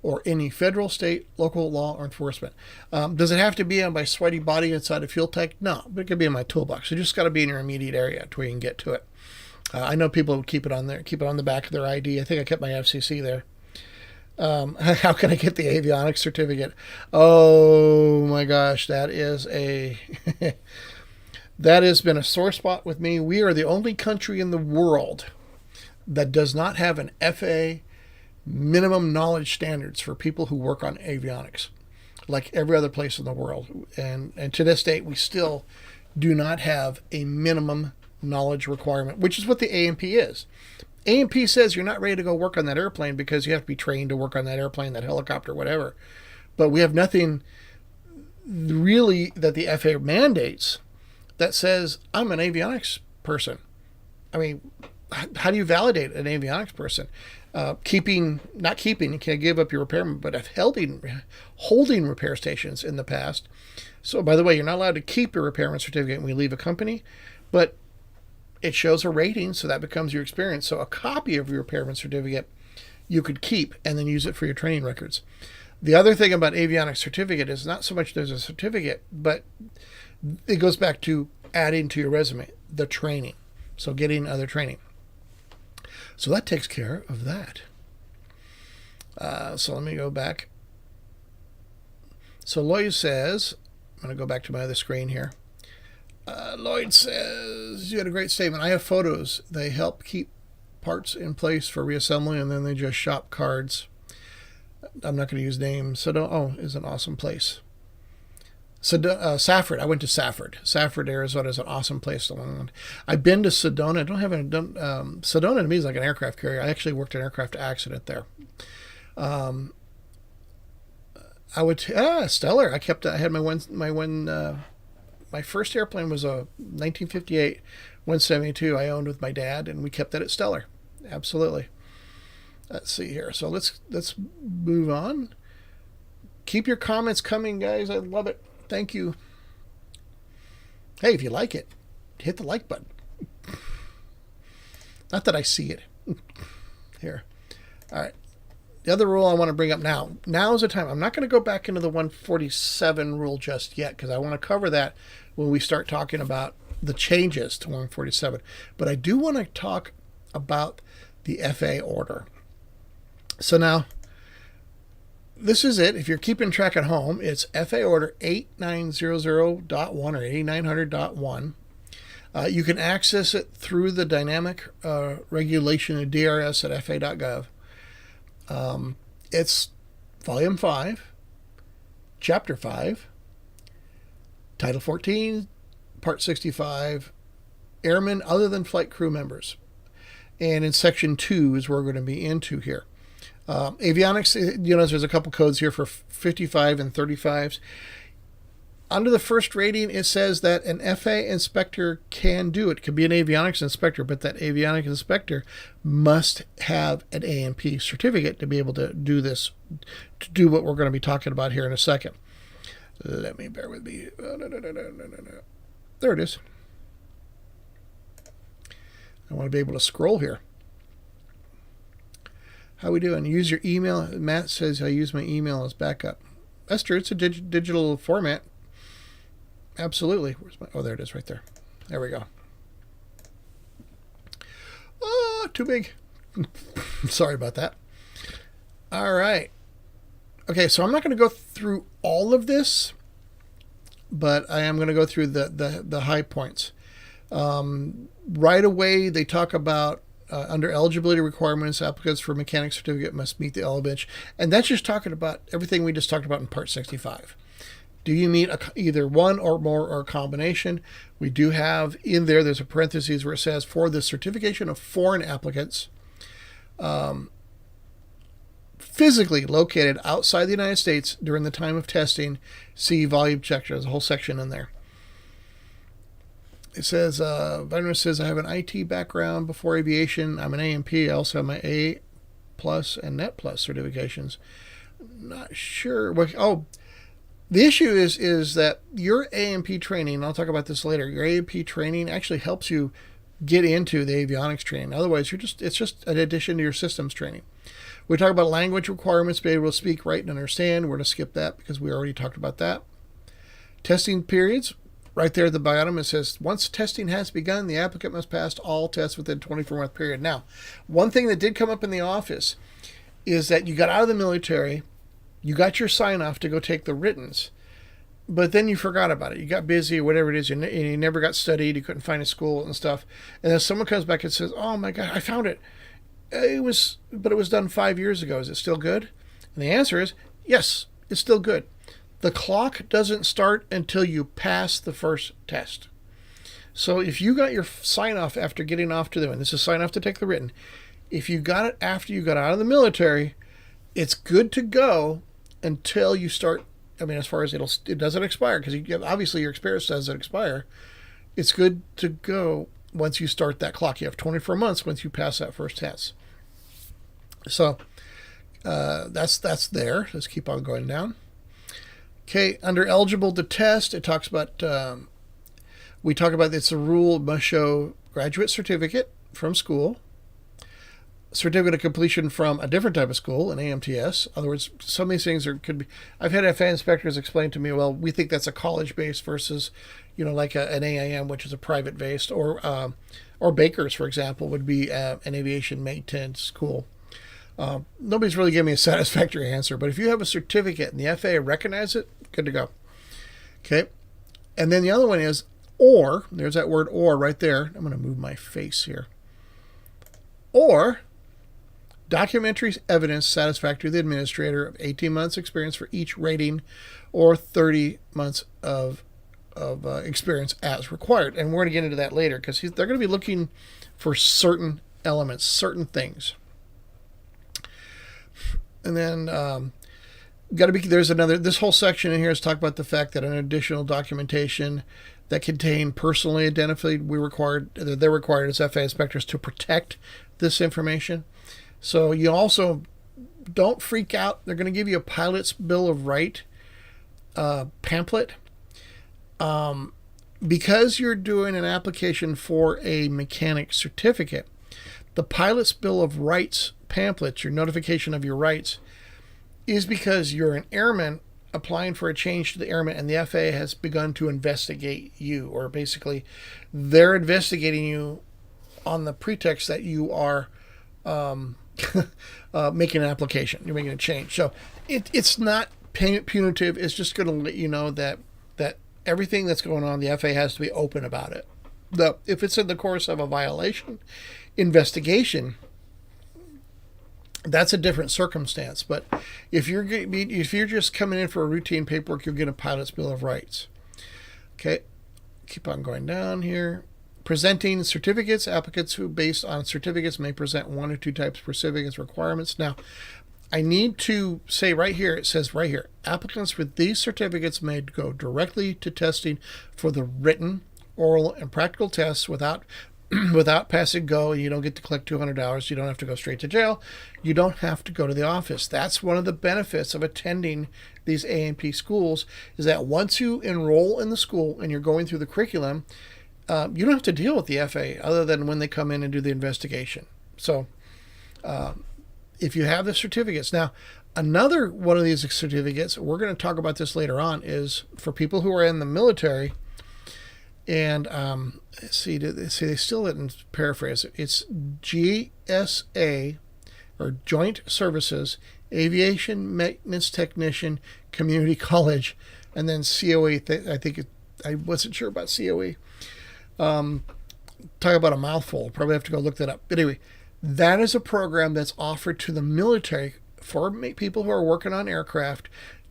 or any federal, state, local law or enforcement. Does it have to be on my sweaty body inside a fuel tank? No, but it could be in my toolbox. You just got to be in your immediate area to where you can get to it. I know people would keep it on the back of their ID. I think I kept my FCC there. How can I get the avionics certificate? Oh my gosh, that is that has been a sore spot with me. We are the only country in the world that does not have an FAA minimum knowledge standards for people who work on avionics, like every other place in the world. And to this date, we still do not have a minimum knowledge requirement, which is what the A&P is. A&P says you're not ready to go work on that airplane because you have to be trained to work on that airplane, that helicopter, whatever. But we have nothing really that the FAA mandates that says I'm an avionics person. I mean, how do you validate an avionics person? You can't give up your repairman, but I've holding repair stations in the past. So, by the way, you're not allowed to keep your repairman certificate when you leave a company, but it shows a rating, so that becomes your experience. So a copy of your repairman certificate you could keep and then use it for your training records. The other thing about avionics certificate is not so much there's a certificate, but it goes back to adding to your resume, the training. So getting other training. So that takes care of that. So let me go back. So Lloyd says, I'm going to go back to my other screen here. Lloyd says, you had a great statement. I have photos. They help keep parts in place for reassembly, and then they just shop cards. I'm not going to use names. Is an awesome place. Safford. I went to Safford. Safford, Arizona is an awesome place to learn. I've been to Sedona. Sedona to me is like an aircraft carrier. I actually worked an aircraft accident there. Stellar. My first airplane was a 1958 172 I owned with my dad, and we kept that at Stellar. Absolutely. Let's see here. So let's move on. Keep your comments coming, guys. I love it. Thank you. Hey, if you like it, hit the like button. Not that I see it. Here. All right. The other rule I want to bring up now. Now is the time. I'm not going to go back into the 147 rule just yet because I want to cover that when we start talking about the changes to 147. But I do want to talk about the FAA order. So now, this is it. If you're keeping track at home, it's FAA Order 8900.1 or 8900.1. You can access it through the dynamic regulation of DRS at FAA.gov. It's Volume 5, Chapter 5, Title 14, Part 65, Airmen other than flight crew members. And in Section 2 is where we're going to be into here. Avionics, there's a couple codes here for 55 and 35s. Under the first rating, it says that an FAA inspector can do it. It could be an avionics inspector, but that avionics inspector must have an A&P certificate to be able to do this, to do what we're going to be talking about here in a second. Let me bear with me. There it is. I want to be able to scroll here. How we doing? Use your email. Matt says I use my email as backup. That's true. It's a digital format. Absolutely. Where's my? Oh, there it is, right there. There we go. Oh, too big. Sorry about that. All right. Okay, so I'm not going to go through all of this, but I am going to go through the high points. Right away, they talk about under eligibility requirements, applicants for mechanic certificate must meet the eligibility, and that's just talking about everything we just talked about in Part 65. Do you meet either one or more or a combination? We do have in there, there's a parenthesis where it says for the certification of foreign applicants physically located outside the United States during the time of testing, see volume check. There's a whole section in there. It says, Vitamin says, I have an IT background before aviation. I'm an A&P. I also have my A plus and Net plus certifications. Not sure. The issue is that your A&P training, and I'll talk about this later, your A&P training actually helps you get into the avionics training. Otherwise, it's just an addition to your systems training. We talk about language requirements, be able to speak, write, and understand. We're going to skip that because we already talked about that. Testing periods. Right there at the bottom, it says, once testing has begun, the applicant must pass all tests within a 24-month period. Now, one thing that did come up in the office is that you got out of the military, you got your sign-off to go take the writtens, but then you forgot about it. You got busy or whatever it is. You never got studied. You couldn't find a school and stuff. And then someone comes back and says, oh, my God, I found it. It was done 5 years ago. Is it still good? And the answer is, yes, it's still good. The clock doesn't start until you pass the first test. So if you got your sign-off after getting off to and this is sign-off to take the written, if you got it after you got out of the military, it's good to go until you start. I mean, as far as it doesn't expire, because obviously your experience doesn't expire. It's good to go once you start that clock. You have 24 months once you pass that first test. So that's there. Let's keep on going down. Okay, under eligible to test, it talks about, we talk about it's a rule, must show graduate certificate from school, certificate of completion from a different type of school, an AMTS. In other words, some of these things could be, I've had FAA inspectors explain to me, well, we think that's a college-based versus, like an AIM, which is a private-based, or Baker's, for example, would be an aviation maintenance school. Nobody's really giving me a satisfactory answer, but if you have a certificate and the FAA recognizes it, good to go. Okay. And then the other one is or. There's that word or right there. I'm going to move my face here. Or documentary evidence satisfactory to the administrator of 18 months experience for each rating or 30 months of experience as required. And we're going to get into that later because they're going to be looking for certain elements, certain things. And then this whole section in here is talk about the fact that an additional documentation that contain personally identified, they're required as FAA inspectors to protect this information. So you also don't freak out. They're going to give you a pilot's bill of right pamphlet. Because you're doing an application for a mechanic certificate, the pilot's bill of rights pamphlets, your notification of your rights, is because you're an airman applying for a change to the airman, and the FAA has begun to investigate you, or basically they're investigating you on the pretext that you are making an application. You're making a change. So it's not punitive. It's just going to let you know that everything that's going on, the FAA has to be open about it. If it's in the course of a violation investigation, that's a different circumstance. But if you're just coming in for a routine paperwork, you'll get a pilot's bill of rights. Okay, keep on going down here. Presenting certificates. Applicants who, based on certificates, may present 1 or 2 types of certificates requirements. Now, I need to say right here, it says right here, applicants with these certificates may go directly to testing for the written, oral, and practical tests without passing go. You don't get to collect $200. You don't have to go straight to jail. You don't have to go to the office. That's one of the benefits of attending these A&P schools, is that once you enroll in the school and you're going through the curriculum, you don't have to deal with the FAA other than when they come in and do the investigation. So if you have the certificates. Now, another one of these certificates, we're going to talk about this later on, is for people who are in the military. And see, they still didn't paraphrase it. It's GSA, or Joint Services, Aviation Maintenance Technician, Community College, and then COE. I wasn't sure about COE. Talk about a mouthful. Probably have to go look that up. But anyway, that is a program that's offered to the military for people who are working on aircraft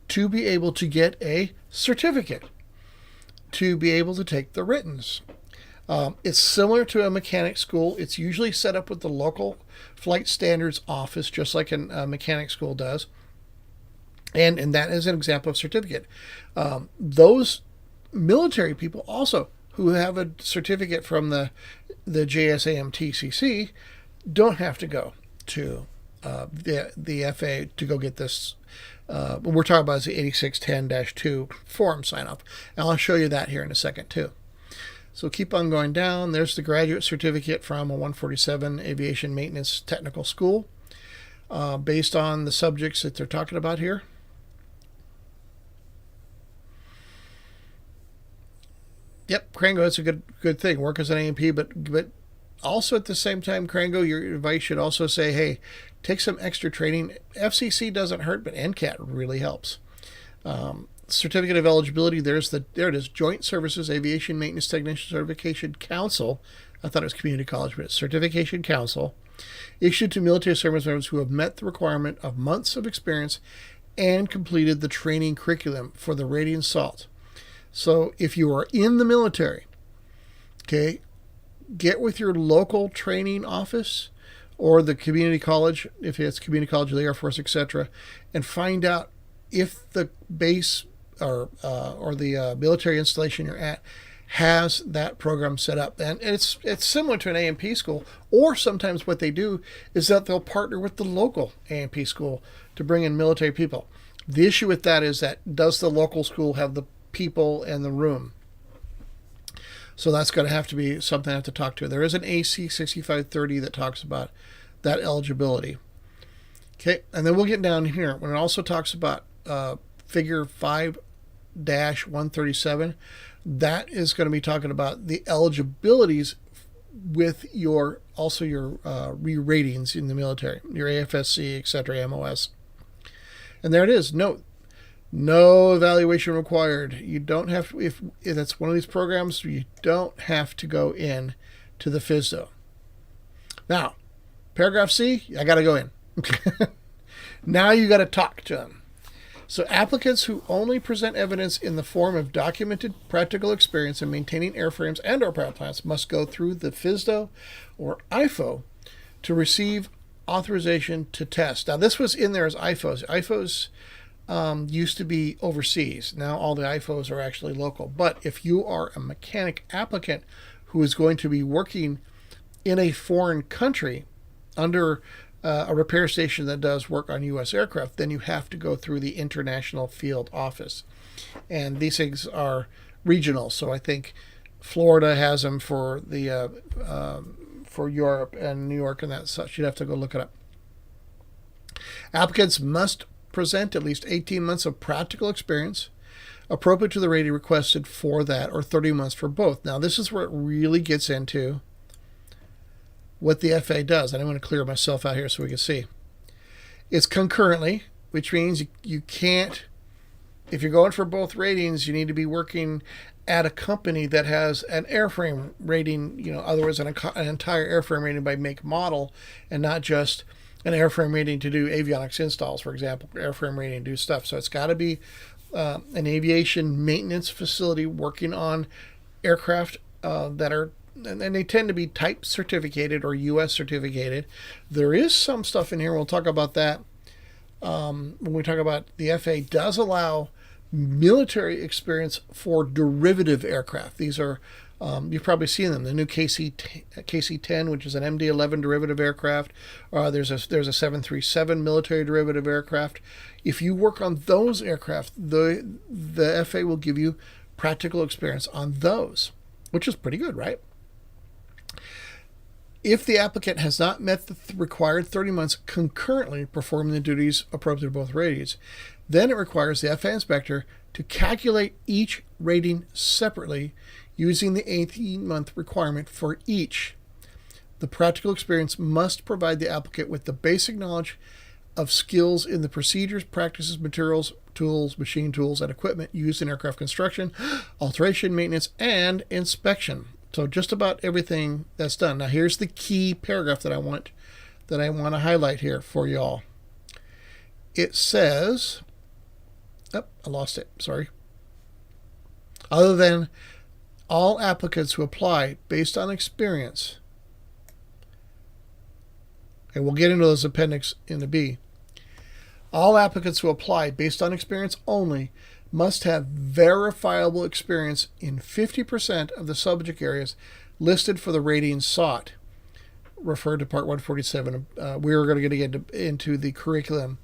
to be able to get a certificate, to be able to take the writtens. It's similar to a mechanic school. It's usually set up with the local flight standards office, just like a mechanic school does. And that is an example of certificate. Those military people also who have a certificate from the JSAMTCC don't have to go to the FAA to go get this. What we're talking about is the 8610-2 form sign-off. And I'll show you that here in a second too. So keep on going down. There's the graduate certificate from a 147 Aviation Maintenance Technical School, based on the subjects that they're talking about here. Yep, Crango, that's a good thing. Work as an A&P, but also at the same time, Crango, your advice should also say, hey, take some extra training. FCC doesn't hurt, but NCAT really helps. Certificate of eligibility, there it is, Joint Services Aviation Maintenance Technician Certification Council. I thought it was Community College, but it's Certification Council, issued to military service members who have met the requirement of months of experience and completed the training curriculum for the rating SALT. So if you are in the military, okay, get with your local training office or the community college, if it's community college of the Air Force, etc., and find out if the base or the military installation you're at has that program set up. And it's similar to an A&P school, or sometimes what they do is that they'll partner with the local A&P school to bring in military people. The issue with that is that does the local school have the people and the room? So that's going to have to be something I have to talk to. There is an AC 6530 that talks about that eligibility. Okay, and then we'll get down here when it also talks about figure 5-137. That is going to be talking about the eligibilities with your re-ratings in the military, your AFSC, etc., MOS. And there it is. Note, no evaluation required. You don't have to, if that's one of these programs, you don't have to go in to the FSDO. Now, paragraph C, I got to go in. Now you got to talk to them. So applicants who only present evidence in the form of documented practical experience in maintaining airframes and or power plants must go through the FSDO or IFO to receive authorization to test. Now this was in there as IFOs. IFOs used to be overseas. Now all the IFOs are actually local. But if you are a mechanic applicant who is going to be working in a foreign country under a repair station that does work on U.S. aircraft, then you have to go through the International Field Office. And these things are regional. So I think Florida has them for the for Europe and New York and that such. You'd have to go look it up. Applicants must present at least 18 months of practical experience appropriate to the rating requested for that, or 30 months for both. Now, this is where it really gets into what the FAA does. And I want to clear myself out here so we can see. It's concurrently, which means you can't, if you're going for both ratings, you need to be working at a company that has an airframe rating, otherwise an entire airframe rating by make model, and not just an airframe rating to do avionics installs, for example, airframe rating to do stuff. So it's got to be an aviation maintenance facility working on aircraft that are, and they tend to be type certificated or U.S. certificated. There is some stuff in here, we'll talk about that when we talk about the FAA does allow military experience for derivative aircraft. These are, you've probably seen them, the new KC-10, which is an MD-11 derivative aircraft. There's a 737 military derivative aircraft. If you work on those aircraft, the FAA will give you practical experience on those, which is pretty good, right? If the applicant has not met the required 30 months concurrently performing the duties appropriate to both ratings, then it requires the FAA inspector to calculate each rating separately using the 18-month requirement for each. The practical experience must provide the applicant with the basic knowledge of skills in the procedures, practices, materials, tools, machine tools, and equipment used in aircraft construction, alteration, maintenance, and inspection. So just about everything that's done. Now here's the key paragraph that I want to highlight here for y'all. It says, oh, I lost it, sorry. Other than all applicants who apply based on experience, and we'll get into those appendix in the B, all applicants who apply based on experience only must have verifiable experience in 50% of the subject areas listed for the ratings sought. Refer to Part 147. We're going to get into the curriculum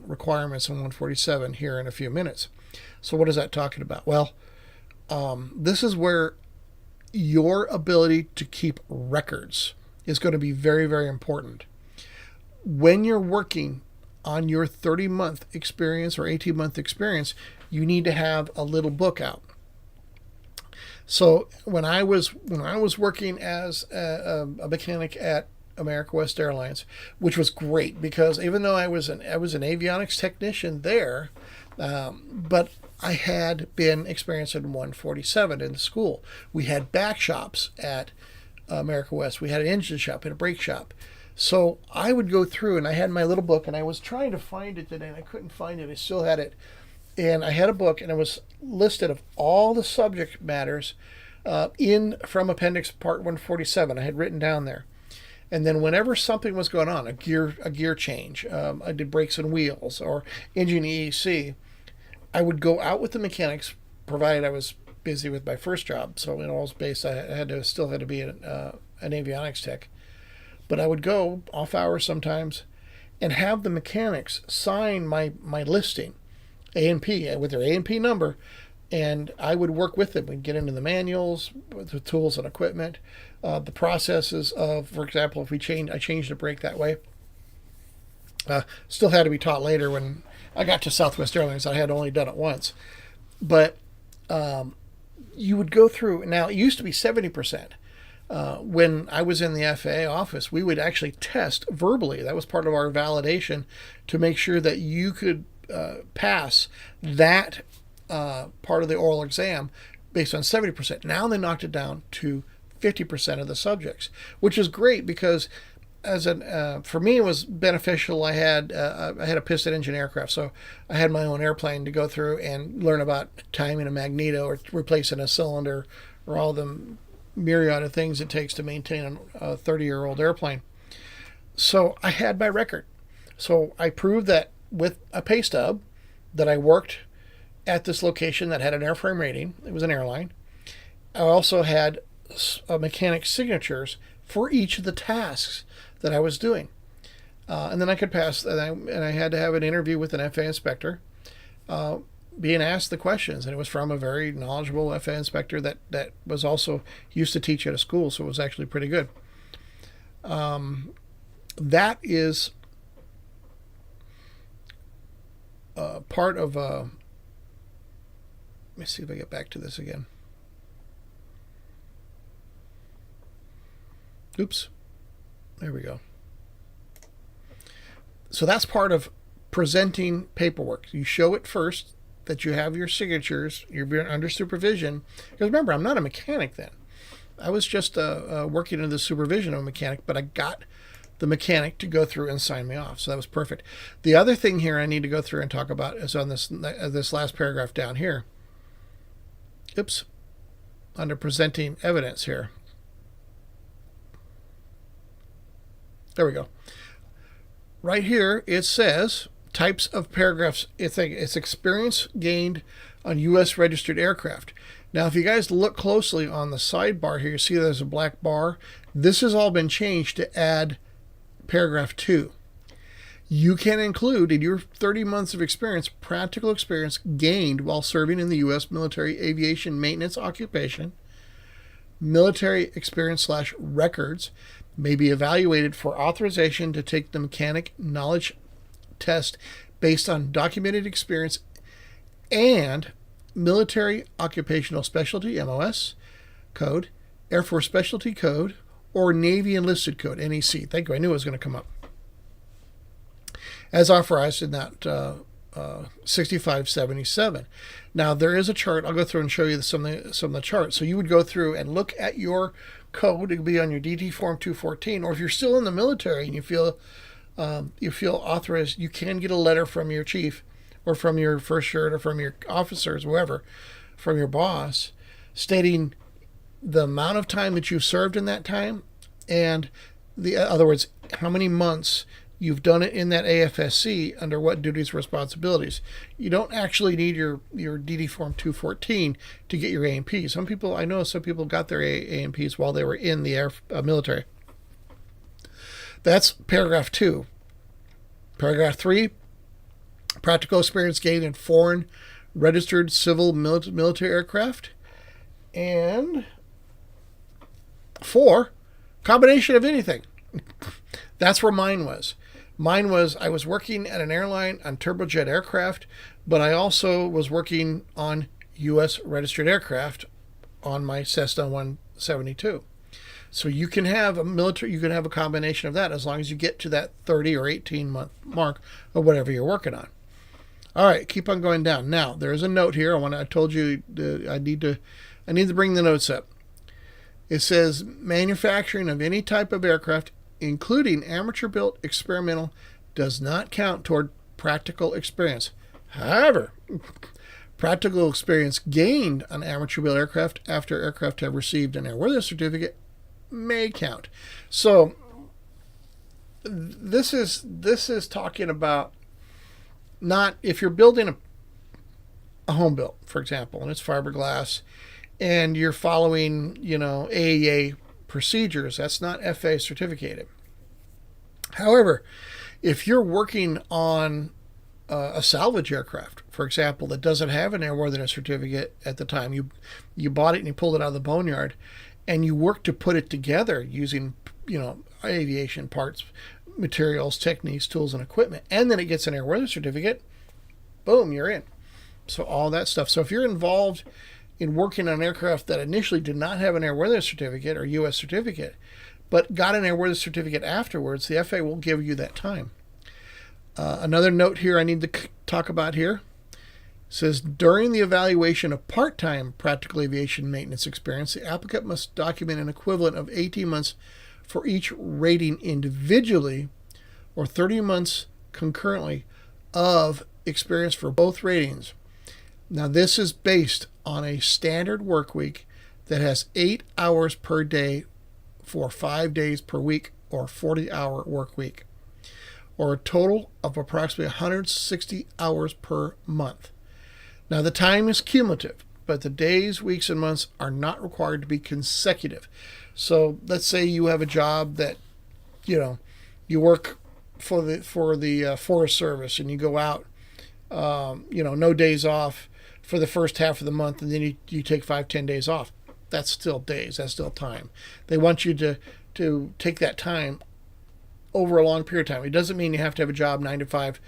requirements in 147 here in a few minutes. So what is that talking about? Well, this is where your ability to keep records is going to be very, very important. When you're working on your 30-month experience or 18-month experience, you need to have a little book out. So when I was working as a mechanic at America West Airlines, which was great because even though I was an avionics technician there, but I had been experienced in 147 in the school. We had back shops at America West. We had an engine shop and a brake shop. So I would go through, and I had my little book, and I was trying to find it today, and I couldn't find it. I still had it. And I had a book, and it was listed of all the subject matters from Appendix Part 147. I had written down there. And then whenever something was going on, a gear change, I did brakes and wheels, or engine EEC, I would go out with the mechanics, provided I was busy with my first job. So in all space, I still had to be an avionics tech. But I would go off hours sometimes and have the mechanics sign my listing, A&P, with their A&P number, and I would work with them. We'd get into the manuals, with the tools and equipment, the processes of, for example, if I changed a brake that way. Still had to be taught later when I got to Southwest Airlines. I had only done it once. But you would go through, now it used to be 70%. When I was in the FAA office, we would actually test verbally. That was part of our validation to make sure that you could pass that part of the oral exam based on 70%. Now they knocked it down to 50% of the subjects, which is great because for me it was beneficial. I had a piston engine aircraft, so I had my own airplane to go through and learn about timing a magneto or replacing a cylinder or all the myriad of things it takes to maintain a 30-year-old airplane. So I had my record. So I proved that with a pay stub that I worked at this location that had an airframe rating. It was an airline. I also had mechanic signatures for each of the tasks that I was doing. And then I could pass, and I had to have an interview with an FAA inspector, being asked the questions. And it was from a very knowledgeable FAA inspector that was also used to teach at a school, so it was actually pretty good. That is part of let me see if I get back to this again. Oops. There we go. So that's part of presenting paperwork. You show it first that you have your signatures, you're under supervision. Because remember, I'm not a mechanic then. I was just working under the supervision of a mechanic, but I got the mechanic to go through and sign me off. So that was perfect. The other thing here I need to go through and talk about is on this last paragraph down here. Oops. Under presenting evidence here. There we go. Right here it says types of paragraphs. It's experience gained on U.S. registered aircraft. Now, if you guys look closely on the sidebar here, you see there's a black bar. This has all been changed to add paragraph 2. You can include in your 30 months of experience, practical experience gained while serving in the U.S. military aviation maintenance occupation. Military experience / records may be evaluated for authorization to take the mechanic knowledge test based on documented experience and military occupational specialty MOS code, Air Force specialty code, or Navy enlisted code NEC. Thank you. I knew it was going to come up. As authorized in that 6577. Now there is a chart. I'll go through and show you some of the charts. So you would go through and look at your code. It would be on your DT form 214, or if you're still in the military and you feel authorized, you can get a letter from your chief or from your first shirt or from your officers, whoever, from your boss, stating the amount of time that you've served in that time, and other words, how many months you've done it in that AFSC under what duties and responsibilities. You don't actually need your DD form 214 to get your A&P. I know some people got their A&Ps while they were in the military. That's paragraph 2. Paragraph 3, practical experience gained in foreign registered civil military aircraft. And 4, combination of anything. That's where mine was. I was working at an airline on turbojet aircraft, but I also was working on U.S. registered aircraft on my Cessna 172. So you can have a combination of that as long as you get to that 30 or 18 month mark of whatever you're working on. All right, keep on going down. Now there's a note here. I told you I need to bring the notes up. It says manufacturing of any type of aircraft, including amateur-built experimental, does not count toward practical experience. However, practical experience gained on amateur-built aircraft after aircraft have received an airworthiness certificate may count. So this is talking about not if you're building a home built, for example, and it's fiberglass, and you're following AEA procedures. That's not FAA certificated. However, if you're working on a salvage aircraft, for example, that doesn't have an airworthiness certificate at the time you bought it and you pulled it out of the boneyard, and you work to put it together using aviation parts, materials, techniques, tools, and equipment, and then it gets an airworthiness certificate, boom, you're in. So all that stuff. So if you're involved in working on an aircraft that initially did not have an airworthiness certificate or U.S. certificate, but got an airworthiness certificate afterwards, the FAA will give you that time. Another note here I need to talk about here says during the evaluation of part-time practical aviation maintenance experience, the applicant must document an equivalent of 18 months for each rating individually or 30 months concurrently of experience for both ratings. Now, this is based on a standard work week that has 8 hours per day for 5 days per week, or 40-hour work week, or a total of approximately 160 hours per month. Now, the time is cumulative, but the days, weeks, and months are not required to be consecutive. So let's say you have a job that, you work for the Forest Service, and you go out, no days off for the first half of the month, and then you take 5-10 days off. That's still days. That's still time. They want you to to take that time over a long period of time. It doesn't mean you have to have a job 9 to 5,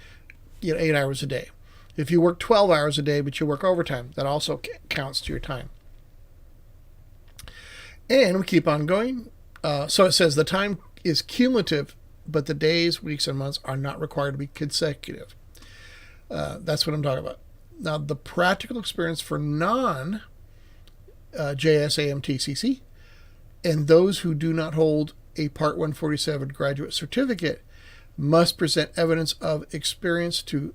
8 hours a day. If you work 12 hours a day, but you work overtime, that also counts to your time. And we keep on going. So it says the time is cumulative, but the days, weeks, and months are not required to be consecutive. That's what I'm talking about. Now, the practical experience for non-JS AMTCC and those who do not hold a Part 147 graduate certificate must present evidence of experience to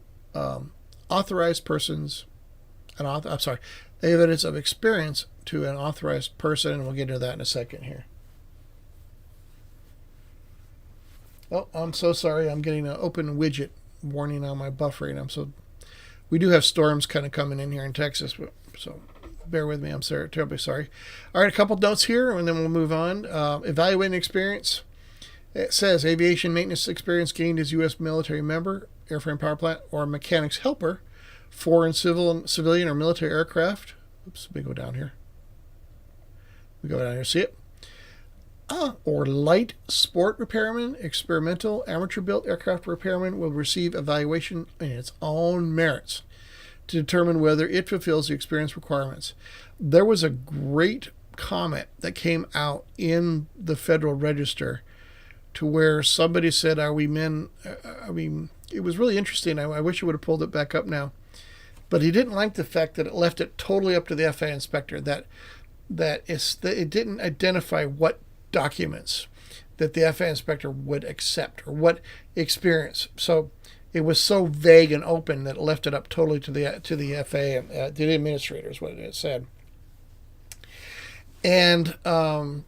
authorized persons. Evidence of experience to an authorized person, and we'll get into that in a second here. Oh, I'm so sorry. I'm getting an open widget warning on my buffering. We do have storms kind of coming in here in Texas, so bear with me. I'm terribly sorry. All right, a couple notes here, and then we'll move on. Evaluating experience. It says aviation maintenance experience gained as U.S. military member, airframe power plant, or mechanics helper, foreign civilian or military aircraft. Oops, let me go down here. See it? Or light sport repairman, experimental, amateur-built aircraft repairman will receive evaluation in its own merits to determine whether it fulfills the experience requirements. There was a great comment that came out in the Federal Register to where somebody said, are we men? It was really interesting. I wish you would have pulled it back up now. But he didn't like the fact that it left it totally up to the FAA inspector, that it didn't identify what documents that the FAA inspector would accept or what experience. So it was so vague and open that it left it up totally to the FAA, to the administrators, what it said. And I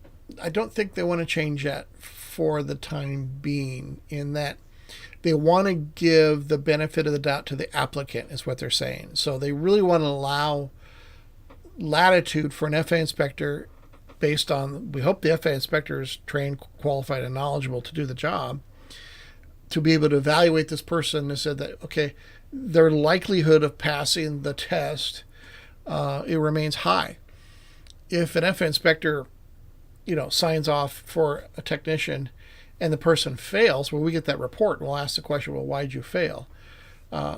don't think they want to change that for the time being, in that they want to give the benefit of the doubt to the applicant, is what they're saying. So they really want to allow latitude for an FAA inspector based on, we hope the FAA inspector is trained, qualified, and knowledgeable to do the job, to be able to evaluate this person and said that, okay, their likelihood of passing the test, it remains high. If an FAA inspector, signs off for a technician and the person fails, well, we get that report and we'll ask the question, well, why did you fail?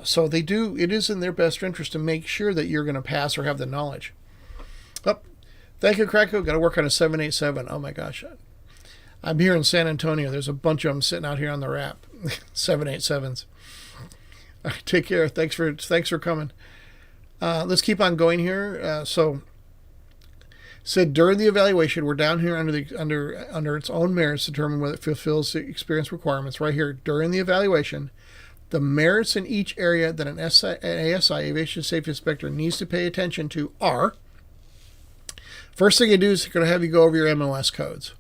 So it is in their best interest to make sure that you're going to pass or have the knowledge. Oh, thank you, Krakow. Got to work on a 787. Oh my gosh. I'm here in San Antonio. There's a bunch of them sitting out here on the wrap. 787s. All right, take care. Thanks for coming. Let's keep on going here. Said during the evaluation, we're down here under its own merits to determine whether it fulfills the experience requirements. Right here, during the evaluation, the merits in each area that an ASI, Aviation Safety Inspector, needs to pay attention to are, first thing you do is they're going to have you go over your MOS codes.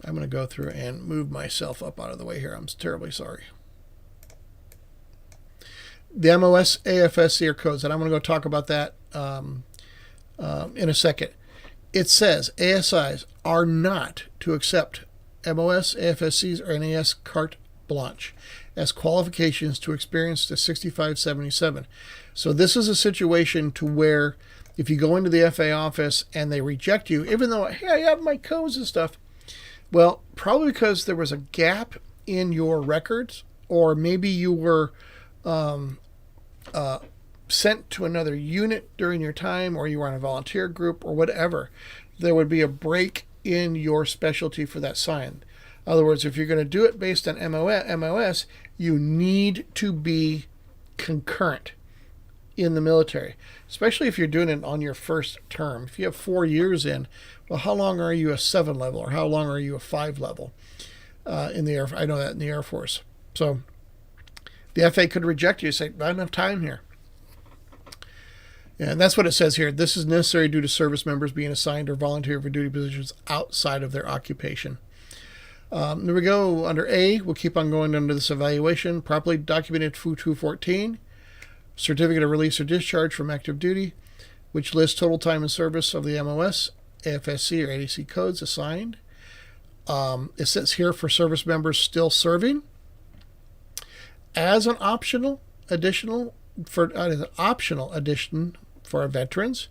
I'm going to go through and move myself up out of the way here. I'm terribly sorry. The MOS AFSC are codes, and I'm going to go talk about that in a second. It says ASIs are not to accept MOS, AFSCs, or NAS carte blanche as qualifications to experience the 6577. So this is a situation to where if you go into the FAA office and they reject you, even though, hey, I have my codes and stuff, well, probably because there was a gap in your records, or maybe you were sent to another unit during your time, or you were on a volunteer group, or whatever. There would be a break in your specialty for that sign. In other words, if you're going to do it based on MOS, you need to be concurrent in the military, especially if you're doing it on your first term. If you have 4 years in, well, how long are you a 7 level, or how long are you a 5 level in the Air? I know that in the Air Force. So the FAA could reject you, say, not enough time here. And that's what it says here. This is necessary due to service members being assigned or volunteer for duty positions outside of their occupation. There we go. Under A, we'll keep on going under this evaluation. Properly documented FU 214, certificate of release or discharge from active duty, which lists total time in service of the MOS, AFSC, or ADC codes assigned. It says here for service members still serving. As an optional addition for our veterans,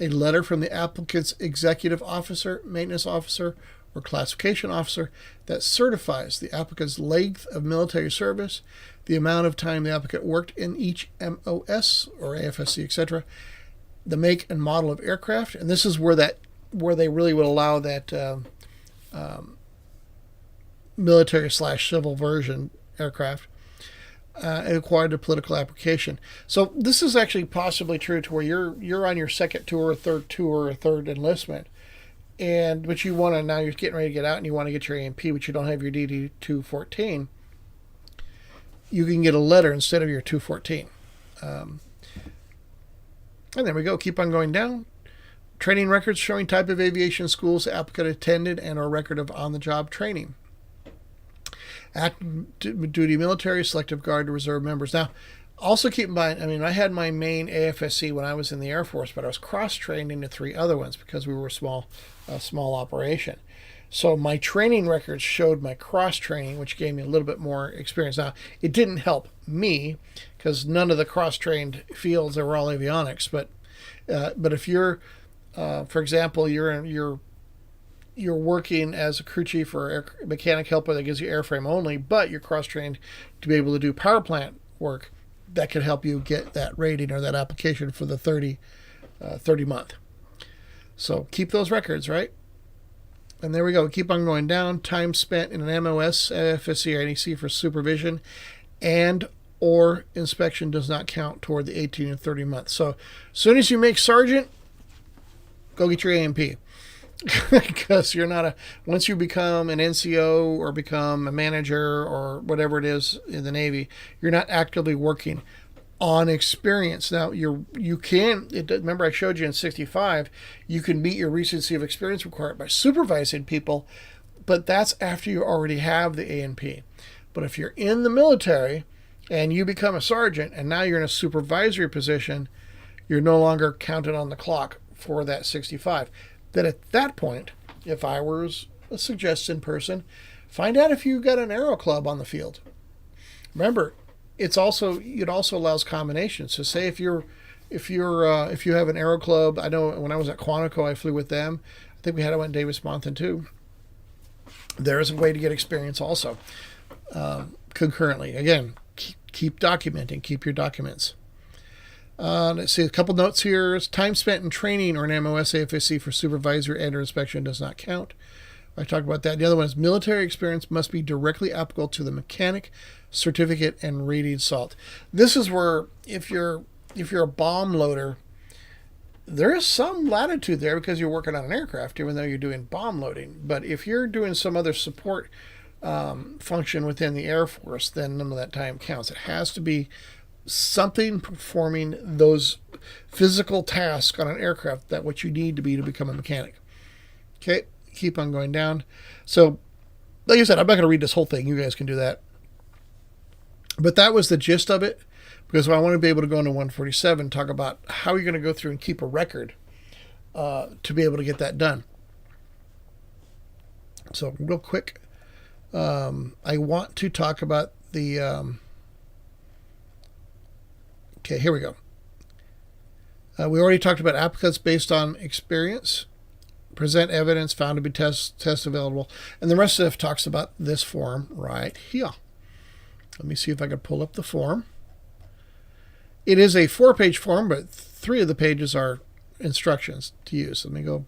a letter from the applicant's executive officer, maintenance officer, or classification officer that certifies the applicant's length of military service, the amount of time the applicant worked in each MOS or AFSC, etc., the make and model of aircraft, and this is where they really would allow that military/civil version aircraft, and acquired a political application. So this is actually possibly true to where you're on your second tour, third tour, or third enlistment, but you want to, now you're getting ready to get out and you want to get your A&P, but you don't have your DD 214. You can get a letter instead of your 214. And there we go. Keep on going down. Training records showing type of aviation schools the applicant attended and or record of on-the-job training. Active duty military, selective guard, reserve members. Now, also keep in mind, I had my main AFSC when I was in the Air Force, but I was cross-trained into 3 other ones because we were a small operation. So my training records showed my cross-training, which gave me a little bit more experience. Now, it didn't help me because none of the cross-trained fields are all avionics. But if you're, for example, you're working as a crew chief or mechanic helper that gives you airframe only, but you're cross-trained to be able to do power plant work, that could help you get that rating or that application for the 30 month. So keep those records, right? And there we go. Keep on going down. Time spent in an MOS, FSC, or NEC for supervision and or inspection does not count toward the 18 and 30 months. So as soon as you make sergeant, go get your A&P. Because you're not once you become an NCO or become a manager or whatever it is in the Navy, you're not actively working on experience. Now you can, remember I showed you in 65, you can meet your recency of experience required by supervising people, but that's after you already have the A&P. But if you're in the military and you become a sergeant and now you're in a supervisory position, you're no longer counted on the clock for that 65. Then at that point, if I was a suggestion person, find out if you got an aero club on the field. Remember, it also allows combinations. So say if you have an aero club, I know when I was at Quantico, I flew with them. I think we had one in Davis Monthan too. There is a way to get experience also concurrently. Again, keep documenting. Keep your documents. Let's see, a couple notes here. Time spent in training or an MOS AFSC for supervisor and or inspection does not count. I talked about that. The other one is military experience must be directly applicable to the mechanic, certificate, and rating salt. This is where if you're a bomb loader, there is some latitude there because you're working on an aircraft, even though you're doing bomb loading. But if you're doing some other support function within the Air Force, then none of that time counts. It has to be something performing those physical tasks on an aircraft that what you need to be to become a mechanic. Okay, keep on going down. So, like I said, I'm not going to read this whole thing. You guys can do that. But that was the gist of it, because I want to be able to go into 147 and talk about how you're going to go through and keep a record to be able to get that done. So, real quick, I want to talk about the... Okay, here we go. We already talked about applicants based on experience, present evidence found to be test available, and the rest of it talks about this form right here. Let me see if I can pull up the form. It is a 4-page form, but 3 of the pages are instructions to use. Let me go.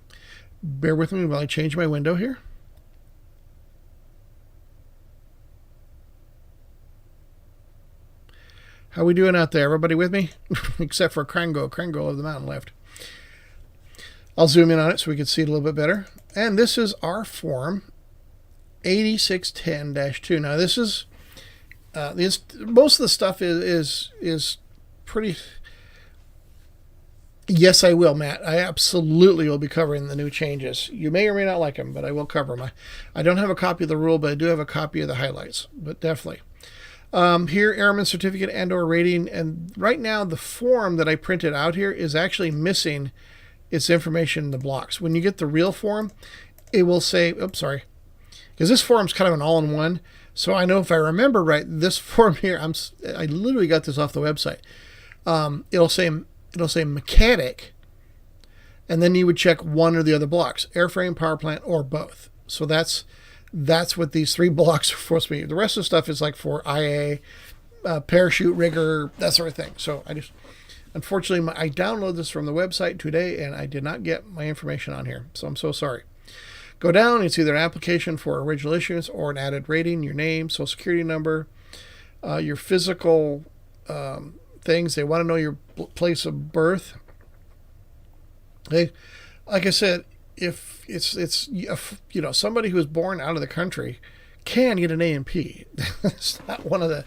Bear with me while I change my window here. How we doing out there? Everybody with me? Except for Krango of the mountain left. I'll zoom in on it so we can see it a little bit better. And this is our form 8610-2. Now this is most of the stuff is pretty. Yes, I will, Matt. I absolutely will be covering the new changes. You may or may not like them, but I will cover them. I don't have a copy of the rule, but I do have a copy of the highlights. But definitely. Here, airman certificate and or rating. And right now, the form that I printed out here is actually missing its information in the blocks. When you get the real form, it will say, oops, sorry. Because this form's kind of an all-in-one. So I know if I remember right, this form here, I literally got this off the website. It'll say mechanic, And then you would check one or the other blocks, airframe, power plant, or both. So that's what these 3 blocks are supposed to be. The rest of the stuff is like for IA, parachute rigger, that sort of thing. So unfortunately, I downloaded this from the website today, and I did not get my information on here. So I'm so sorry. Go down. It's either an application for original issuance or an added rating, your name, social security number, your physical things. They want to know your place of birth. Like I said, if it's somebody who was born out of the country can get an A&P. It's not one of the.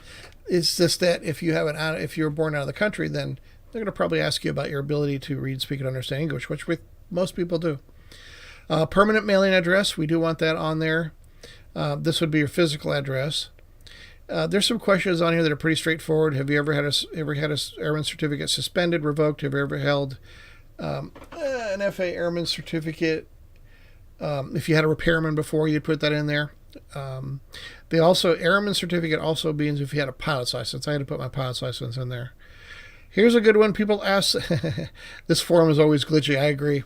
It's just that if you're born out of the country, then they're going to probably ask you about your ability to read, speak, and understand English, which most people do. Permanent mailing address, we do want that on there. This would be your physical address. There's some questions on here that are pretty straightforward. Have you ever had a airman certificate suspended, revoked? Have you ever held an FAA airman certificate? If you had a repairman before, you'd put that in there. Airman certificate also means if you had a pilot's license. I had to put my pilot's license in there. Here's a good one. People ask. This forum is always glitchy. I agree.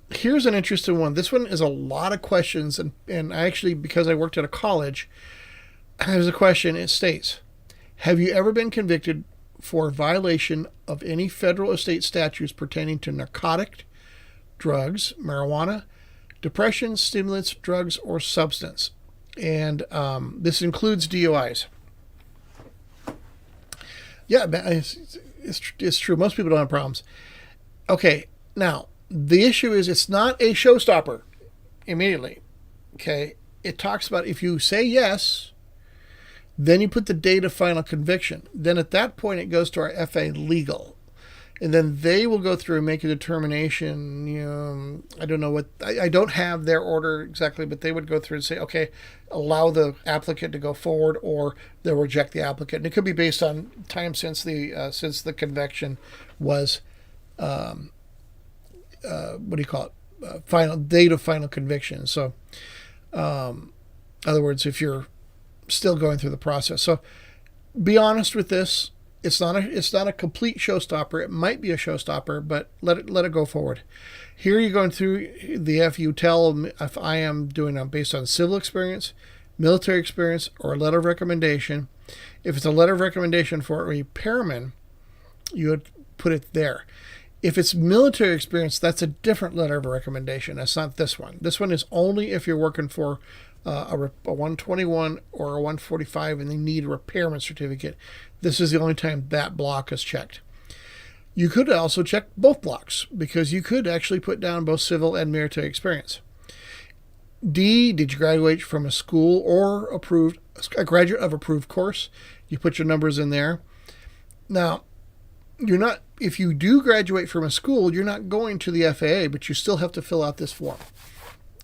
Here's an interesting one. This one is a lot of questions, and I actually, because I worked at a college, there's a question. It states, have you ever been convicted for violation of any federal or state statutes pertaining to narcotic, drugs, marijuana, depression, stimulants, drugs, or substance? And this includes DUIs. Yeah, it's true. Most people don't have problems. Okay, now, the issue is it's not a showstopper immediately. Okay, it talks about if you say yes, then you put the date of final conviction. Then at that point, it goes to our FAA legal. And then they will go through and make a determination. I don't know what, I don't have their order exactly, but they would go through and say, okay, allow the applicant to go forward, or they'll reject the applicant. And it could be based on time since the conviction was, final date of final conviction. So, in other words, if you're still going through the process. So be honest with this. It's not a complete showstopper. It might be a showstopper, but let it go forward. Here you're going through the FU. Tell them if I am doing it based on civil experience, military experience, or a letter of recommendation. If it's a letter of recommendation for a repairman, you would put it there. If it's military experience, that's a different letter of recommendation. That's not this one. This one is only if you're working for a 121 or a 145 and they need a repairman certificate. This is the only time that block is checked. You could also check both blocks because you could actually put down both civil and military experience. D, did you graduate from a school or a graduate of approved course? You put your numbers in there. Now, if you do graduate from a school, you're not going to the FAA, but you still have to fill out this form.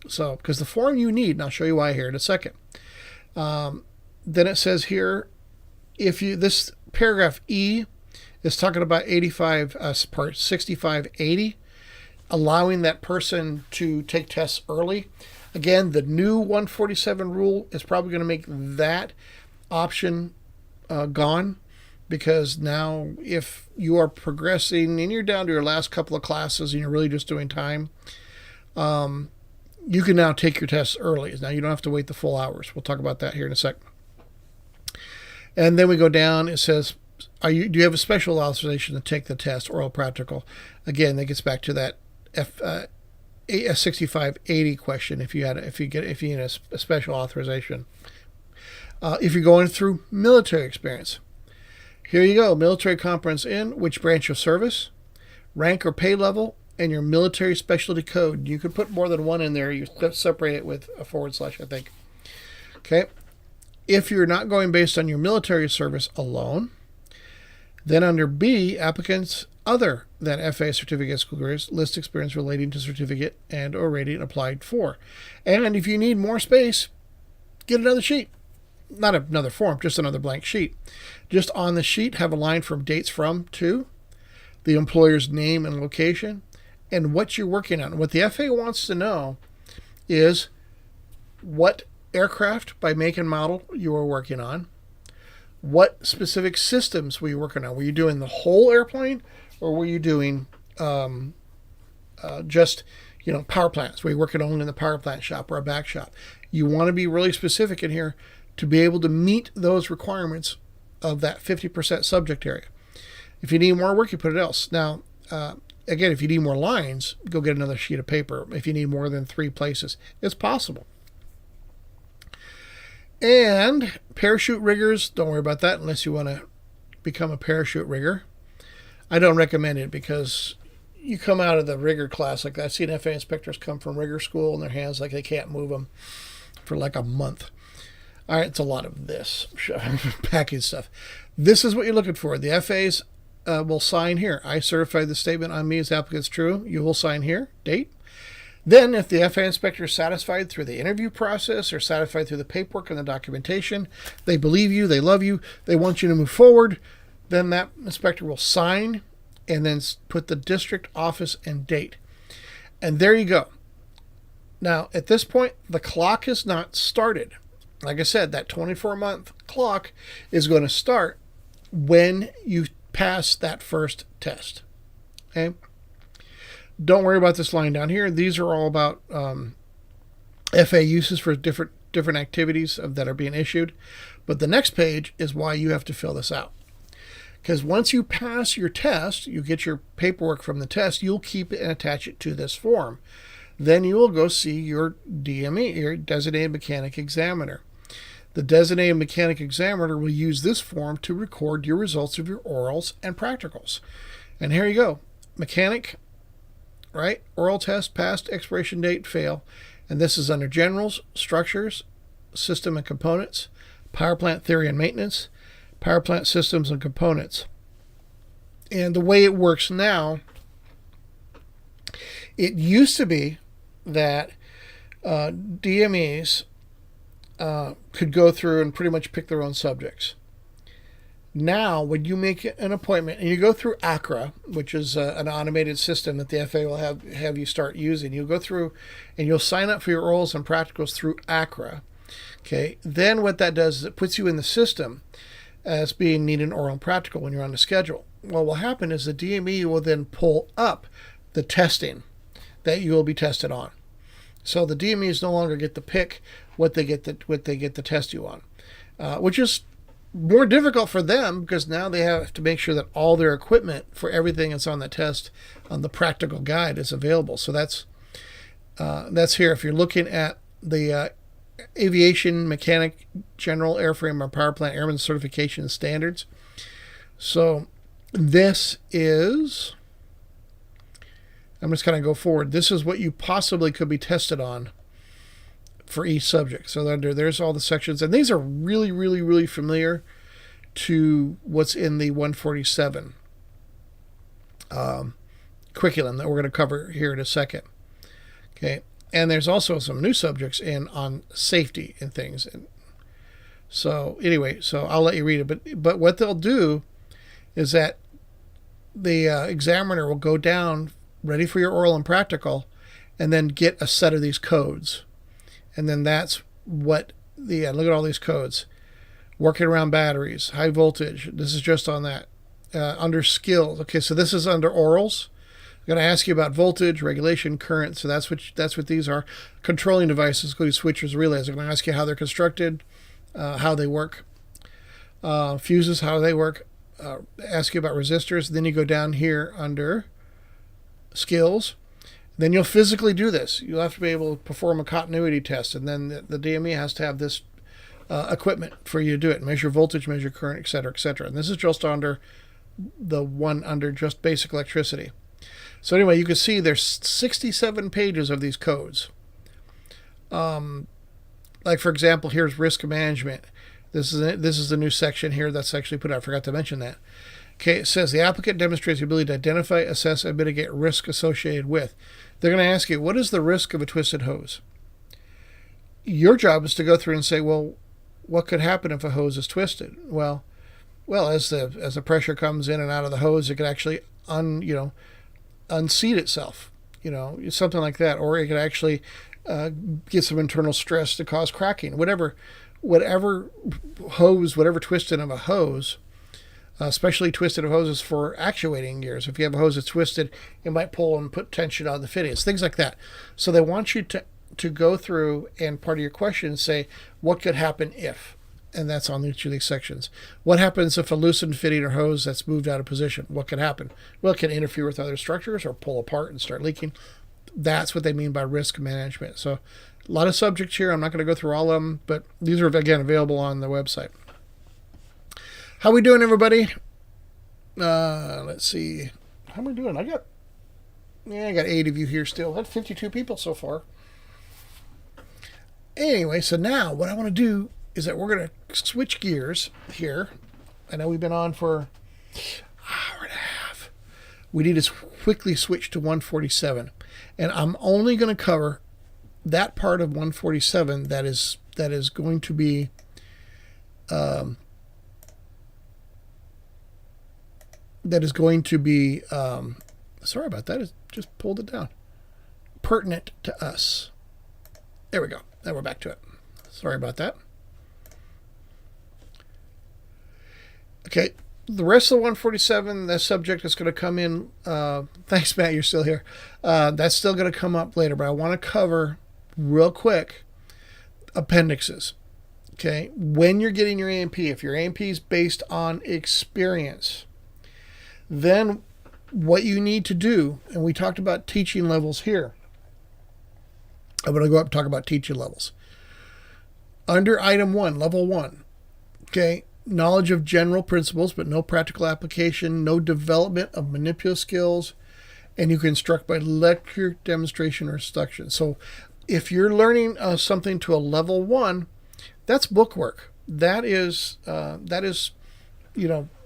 So, because the form you need, and I'll show you why here in a second. Then it says here, this paragraph E is talking about 6580, allowing that person to take tests early. Again, the new 147 rule is probably going to make that option gone, because now if you are progressing and you're down to your last couple of classes and you're really just doing time, you can now take your tests early. Now you don't have to wait the full hours. We'll talk about that here in a second. And then we go down. It says, do you have a special authorization to take the test, oral practical? Again, that gets back to that 6580 question. If you need a special authorization. If you're going through military experience, here you go. Military conference in which branch of service, rank or pay level, and your military specialty code. You could put more than one in there. You separate it with a / I think. Okay. If you're not going based on your military service alone, then under B, applicants other than FAA certificate school careers list experience relating to certificate and or rating applied for. And if you need more space, get another sheet. Not another form, just another blank sheet. Just on the sheet, have a line from dates from to, the employer's name and location, and what you're working on. What the FAA wants to know is what aircraft by make and model you are working on, what specific systems were you working on. Were you doing the whole airplane, or were you doing just, power plants, where you're working only in the power plant shop or a back shop. You want to be really specific in here to be able to meet those requirements of that 50% subject area. If you need more work, you put it else. Now, again, if you need more lines, go get another sheet of paper. If you need more than 3 places, it's possible. And parachute riggers, don't worry about that unless you want to become a parachute rigger. I don't recommend it because you come out of the rigger class like that. I've seen FAA inspectors come from rigger school in their hands like they can't move them for like a month. All right, it's a lot of this package stuff. This is what you're looking for. The FAAs will sign here. I certify the statement on me as applicant's true. You will sign here, date. Then, if the FAA inspector is satisfied through the interview process or satisfied through the paperwork and the documentation, they believe you, they love you, they want you to move forward, then that inspector will sign and then put the district office and date. And there you go. Now, at this point, the clock is not started. Like I said, that 24-month clock is going to start when you pass that first test. Okay? Don't worry about this line down here. These are all about FAA uses for different activities that are being issued. But the next page is why you have to fill this out. Because once you pass your test, you get your paperwork from the test, you'll keep it and attach it to this form. Then you will go see your DME, your Designated Mechanic Examiner. The Designated Mechanic Examiner will use this form to record your results of your orals and practicals. And here you go. Mechanic, right? Oral test, passed, expiration date, fail. And this is under Generals, Structures, System and Components, Power Plant Theory and Maintenance, Power Plant Systems and Components. And the way it works now, it used to be that DMEs could go through and pretty much pick their own subjects. Now, when you make an appointment and you go through ACRA, which is an automated system that the FAA will have you start using, you'll go through and you'll sign up for your orals and practicals through ACRA. Okay. Then what that does is it puts you in the system as being need an oral and practical when you're on the schedule. Well, what will happen is the DME will then pull up the testing that you will be tested on. So the DMEs no longer get to pick what they get to test you on, which is more difficult for them because now they have to make sure that all their equipment for everything that's on the test on the practical guide is available. So that's here. If you're looking at the Aviation Mechanic General Airframe or Power Plant Airman Certification Standards. So this is, I'm just going to go forward. This is what you possibly could be tested on for each subject. So there's all the sections. And these are really, really, really familiar to what's in the 147 curriculum that we're going to cover here in a second. Okay. And there's also some new subjects on safety and things. And so anyway, so I'll let you read it. But what they'll do is that the examiner will go down, ready for your oral and practical, and then get a set of these codes. And then that's what look at all these codes. Working around batteries, high voltage. This is just on that. Under skills. Okay, so this is under orals. I'm going to ask you about voltage, regulation, current. So that's what these are. Controlling devices, including switches, relays. I'm going to ask you how they're constructed, how they work. Fuses, how they work. Ask you about resistors. Then you go down here under skills. Then you'll physically do this. You'll have to be able to perform a continuity test. And then the DME has to have this equipment for you to do it. Measure voltage, measure current, et cetera, et cetera. And this is just under the one under just basic electricity. So anyway, you can see there's 67 pages of these codes. Like for example, here's risk management. This is the new section here that's actually put out. I forgot to mention that. Okay, it says the applicant demonstrates the ability to identify, assess, and mitigate risk associated with. They're going to ask you, what is the risk of a twisted hose? Your job is to go through and say, well, what could happen if a hose is twisted? Well, as the pressure comes in and out of the hose, it could actually unseat itself, something like that, or it could actually get some internal stress to cause cracking. Whatever hose, whatever twisting of a hose especially twisted hoses for actuating gears. If you have a hose that's twisted, it might pull and put tension on the fittings, things like that. So they want you to go through, and part of your question say, what could happen if? And that's on each of these sections. What happens if a loosened fitting or hose that's moved out of position? What could happen? Well, it can interfere with other structures or pull apart and start leaking. That's what they mean by risk management. So a lot of subjects here. I'm not going to go through all of them, but these are, again, available on the website. How we doing, everybody? Let's see. How am I doing? I got 8 of you here still. I had 52 people so far. Anyway, so now what I want to do is that we're going to switch gears here. I know we've been on for an hour and a half. We need to quickly switch to 147. And I'm only going to cover that part of 147 that is going to be sorry about that. It just pulled it down. Pertinent to us. There we go. Now we're back to it. Sorry about that. Okay, the rest of the 147, that subject is going to come in. Thanks, Matt, you're still here. That's still going to come up later, but I want to cover real quick appendixes. Okay, when you're getting your A&P, if your A&P is based on experience, then what you need to do, and we talked about teaching levels here. I'm going to go up and talk about teaching levels. Under item 1, level 1, okay, knowledge of general principles, but no practical application, no development of manipulative skills, and you can instruct by lecture, demonstration, or instruction. So if you're learning something to a level 1, that's bookwork. That is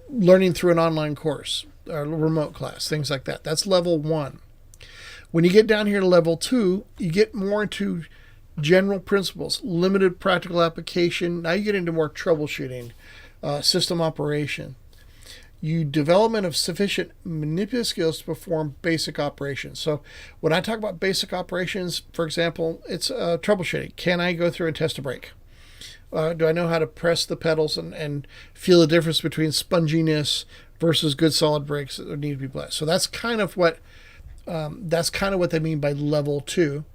learning through an online course, or remote class, things like that. That's level 1. When you get down here to level 2, you get more into general principles, limited practical application. Now you get into more troubleshooting, system operation. You development of sufficient manipulative skills to perform basic operations. So when I talk about basic operations, for example, it's troubleshooting. Can I go through and test a brake? Do I know how to press the pedals and feel the difference between sponginess versus good solid brakes that need to be blessed? So that's kind of what they mean by level 2.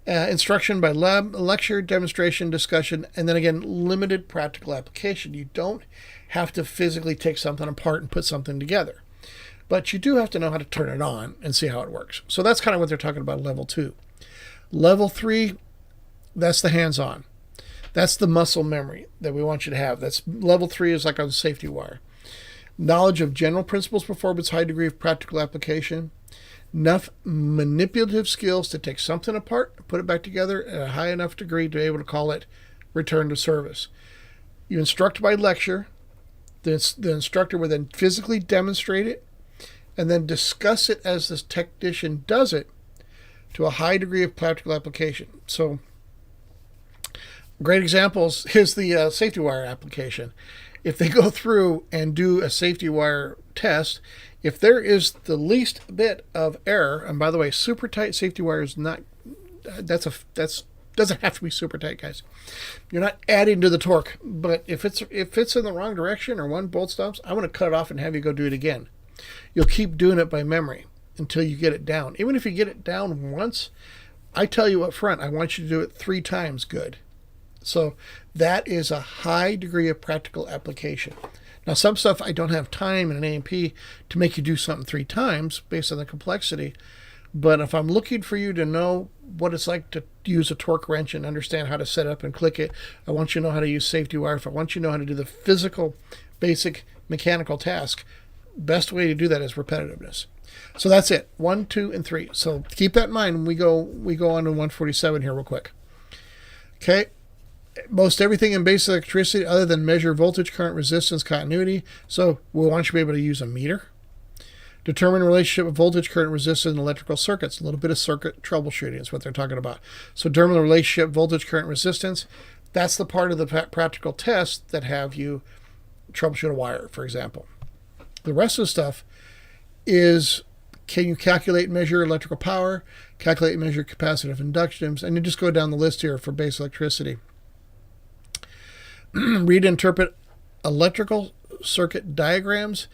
Instruction by lecture, demonstration, discussion, and then again, limited practical application. You don't have to physically take something apart and put something together, but you do have to know how to turn it on and see how it works. So that's kind of what they're talking about level 2. Level 3, that's the hands-on. That's the muscle memory that we want you to have. That's level 3 is like on the safety wire. Knowledge of general principles, performance, high degree of practical application. Enough manipulative skills to take something apart, put it back together at a high enough degree to be able to call it return to service. You instruct by lecture. The instructor will then physically demonstrate it and then discuss it as the technician does it to a high degree of practical application. So great examples is the safety wire application. If they go through and do a safety wire test, if there is the least bit of error, and by the way, super tight safety wire is not, doesn't have to be super tight, guys. You're not adding to the torque, but if it's in the wrong direction or one bolt stops, I want to cut it off and have you go do it again. You'll keep doing it by memory until you get it down. Even if you get it down once, I tell you up front, I want you to do it 3 times good. So that is a high degree of practical application. Now, some stuff I don't have time in an A&P to make you do something 3 times based on the complexity. But if I'm looking for you to know what it's like to use a torque wrench and understand how to set up and click it, I want you to know how to use safety wire. If I want you to know how to do the physical, basic mechanical task, best way to do that is repetitiveness. So that's it, 1, 2, and 3. So keep that in mind when we go on to 147 here real quick. Okay. Most everything in basic electricity other than measure voltage, current, resistance, continuity. So we want you to be able to use a meter. Determine the relationship of voltage, current, resistance, and electrical circuits. A little bit of circuit troubleshooting is what they're talking about. So determine the relationship voltage, current, resistance. That's the part of the practical test that have you troubleshoot a wire, for example. The rest of the stuff is, can you calculate and measure electrical power, calculate and measure capacitive inductance, and you just go down the list here for basic electricity. Read and interpret electrical circuit diagrams.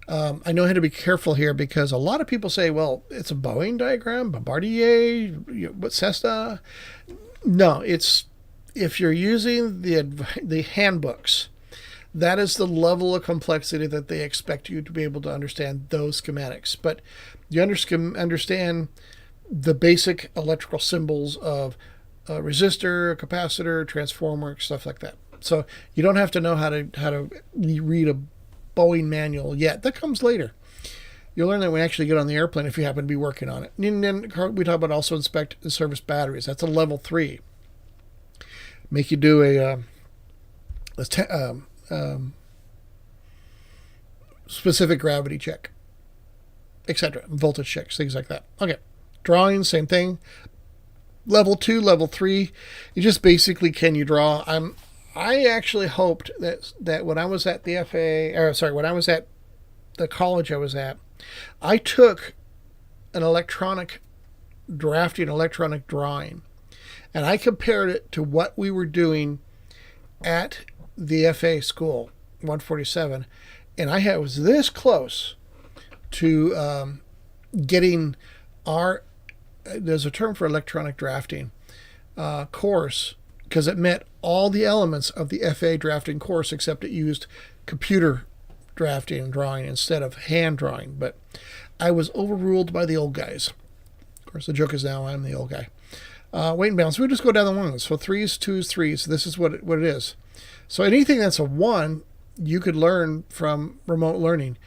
I know how to be careful here because a lot of people say, well, it's a Boeing diagram, Bombardier, what Cessna. No, it's if you're using the handbooks, that is the level of complexity that they expect you to be able to understand those schematics. But you understand the basic electrical symbols of a resistor, a capacitor, transformer, stuff like that. So you don't have to know how to read a Boeing manual yet. That comes later. You'll learn that when you actually get on the airplane if you happen to be working on it. And then we talk about also inspect and service batteries. That's a level 3. Make you do a specific gravity check, etc. Voltage checks, things like that. Okay. Drawing, same thing. Level 2, level 3. You just basically, can you draw? I actually hoped that when I was at the when I was at the college I was at, I took an electronic drafting, electronic drawing, and I compared it to what we were doing at the FAA school, 147, and I was this close to getting there's a term for electronic drafting course, because it met all the elements of the FAA drafting course, except it used computer drafting and drawing instead of hand drawing. But I was overruled by the old guys. Of course, the joke is now I'm the old guy. Weight and balance. We'll just go down the ones. So 3s, 2s, 3s. This is what it is. So anything that's a 1, you could learn from remote learning.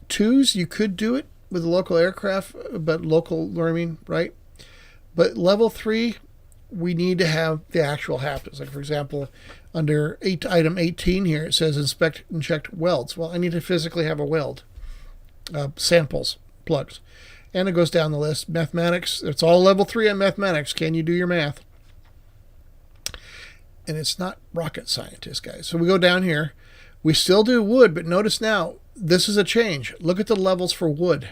2s, you could do it with a local aircraft, but local learning, right? But level 3, we need to have the actual haptics. Like, for example, under item 18 here, it says inspect and check welds. Well, I need to physically have a weld, samples, plugs. And it goes down the list. Mathematics, it's all level 3 on mathematics. Can you do your math? And it's not rocket scientists, guys. So we go down here. We still do wood, but notice now, this is a change. Look at the levels for wood.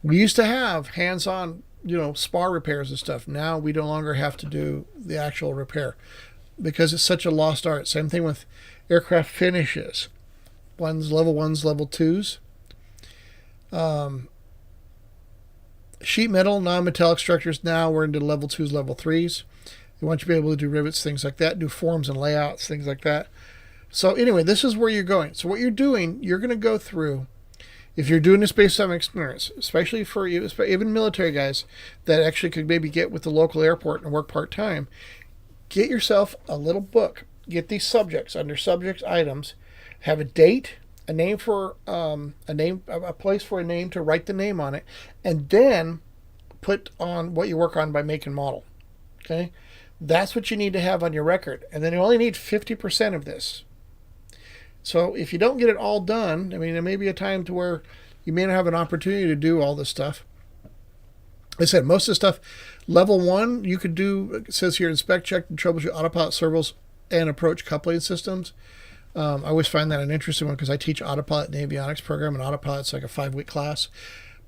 We used to have hands-on, spar repairs and stuff. Now we no longer have to do the actual repair because it's such a lost art. Same thing with aircraft finishes. Level 1s, level 2s. Sheet metal, non-metallic structures, now we're into level 2s, level 3s. They want you to be able to do rivets, things like that, do forms and layouts, things like that. So anyway, this is where you're going. So what you're doing, you're going to go through, if you're doing this based on experience, especially for you, even military guys that actually could maybe get with the local airport and work part-time, get yourself a little book. Get these subjects under subject items, have a date, a name for a place for a name to write the name on it, and then put on what you work on by make and model. Okay? That's what you need to have on your record. And then you only need 50% of this. So if you don't get it all done, there may be a time to where you may not have an opportunity to do all this stuff. Like I said, most of the stuff, level 1, you could do, it says here, inspect, check, and troubleshoot autopilot servos and approach coupling systems. I always find that an interesting one because I teach autopilot and avionics program, and autopilot's like a 5-week class.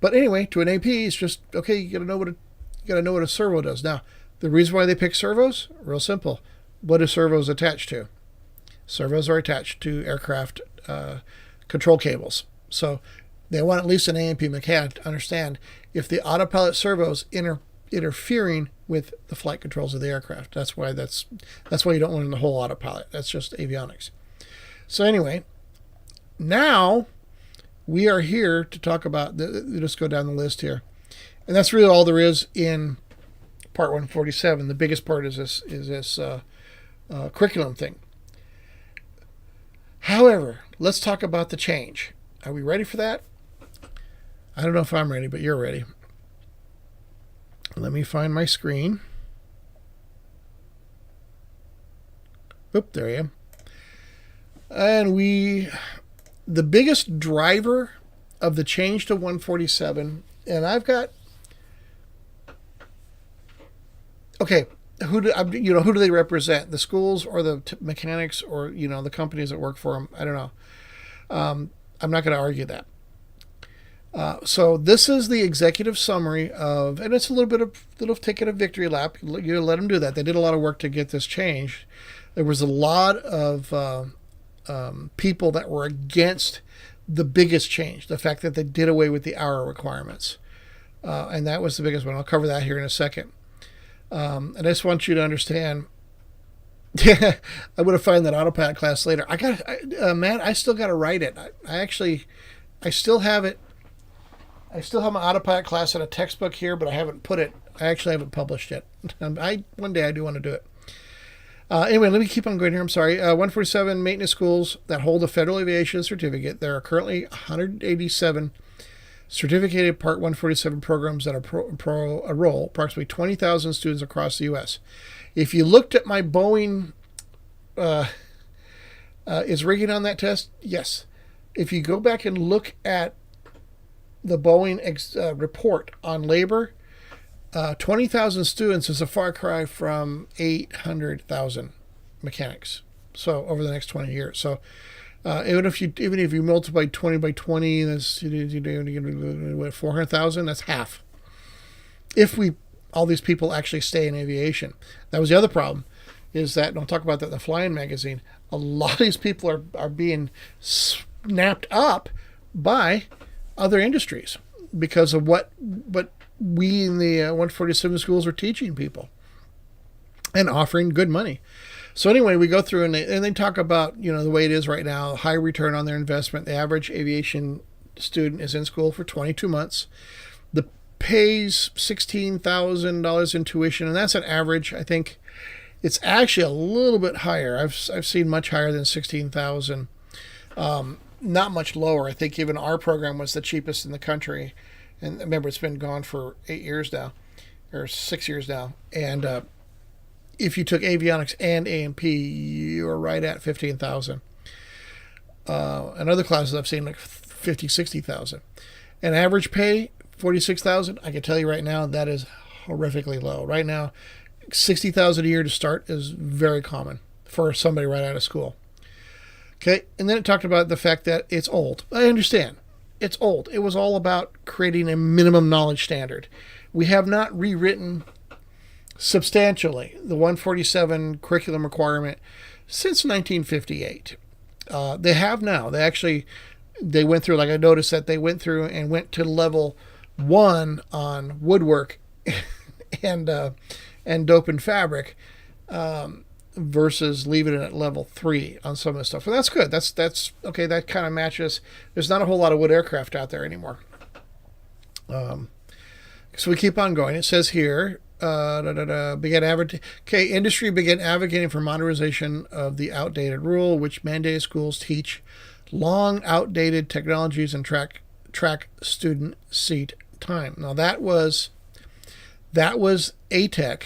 But anyway, to an AP, it's just, okay, you got to know what a servo does. Now, the reason why they pick servos, real simple. What are servos attached to? Servos are attached to aircraft control cables. So they want at least an A&P mechanic to understand if the autopilot servos interfering with the flight controls of the aircraft. That's why you don't learn the whole autopilot. That's just avionics. So anyway, now we are here to talk about, just go down the list here. And that's really all there is in Part 147. The biggest part is this curriculum thing. However, let's talk about the change. Are we ready for that? I don't know if I'm ready, but you're ready. Let me find my screen. Oop, there I am. And the biggest driver of the change to 147, and I've got, okay, who do they represent? The schools or the mechanics or, the companies that work for them? I don't know. I'm not going to argue that. So this is the executive summary of, and it's a little ticket of victory lap. You let them do that. They did a lot of work to get this changed. There was a lot of people that were against the biggest change, the fact that they did away with the hour requirements. And that was the biggest one. I'll cover that here in a second. And I just want you to understand. I'm going to find that autopilot class later. Matt, I still got to write it. I still have it. I still have my autopilot class in a textbook here, but I haven't published it. One day I do want to do it. Anyway, let me keep on going here. I'm sorry. 147 maintenance schools that hold a federal aviation certificate. There are currently 187 certificated Part 147 programs that enroll approximately 20,000 students across the U.S. If you looked at my Boeing, is rigging on that test? Yes. If you go back and look at the Boeing report on labor, 20,000 students is a far cry from 800,000 mechanics. So over the next 20 years. So even if you multiply 20 by 20, that's 400,000. That's half. If all these people actually stay in aviation. That was the other problem, is that, and I'll talk about that in the Flying magazine, a lot of these people are being snapped up by other industries because of what we in the 147 schools are teaching people and offering good money. So anyway, we go through and they talk about, the way it is right now, high return on their investment. The average aviation student is in school for 22 months. The pays $16,000 in tuition, and that's an average. I think it's actually a little bit higher. I've seen much higher than 16,000. Not much lower. I think even our program was the cheapest in the country. And remember, it's been gone for 8 years now, or 6 years now. And if you took avionics and A&P, you were right at 15,000. And other classes I've seen like 50, 60,000. And average pay, 46,000. I can tell you right now that is horrifically low. Right now, 60,000 a year to start is very common for somebody right out of school. Okay, and then it talked about the fact that it's old. I understand. It's old. It was all about creating a minimum knowledge standard. We have not rewritten substantially the 147 curriculum requirement since 1958. They have now. They went through, like I noticed that they went through and went to level 1 on woodwork and dope and fabric, versus leaving it at level 3 on some of the stuff. Well, that's good. That's okay. That kind of matches. There's not a whole lot of wood aircraft out there anymore. So we keep on going. It says here, industry began advocating for modernization of the outdated rule, which mandated schools teach long outdated technologies and track student seat time. Now that was ATEC.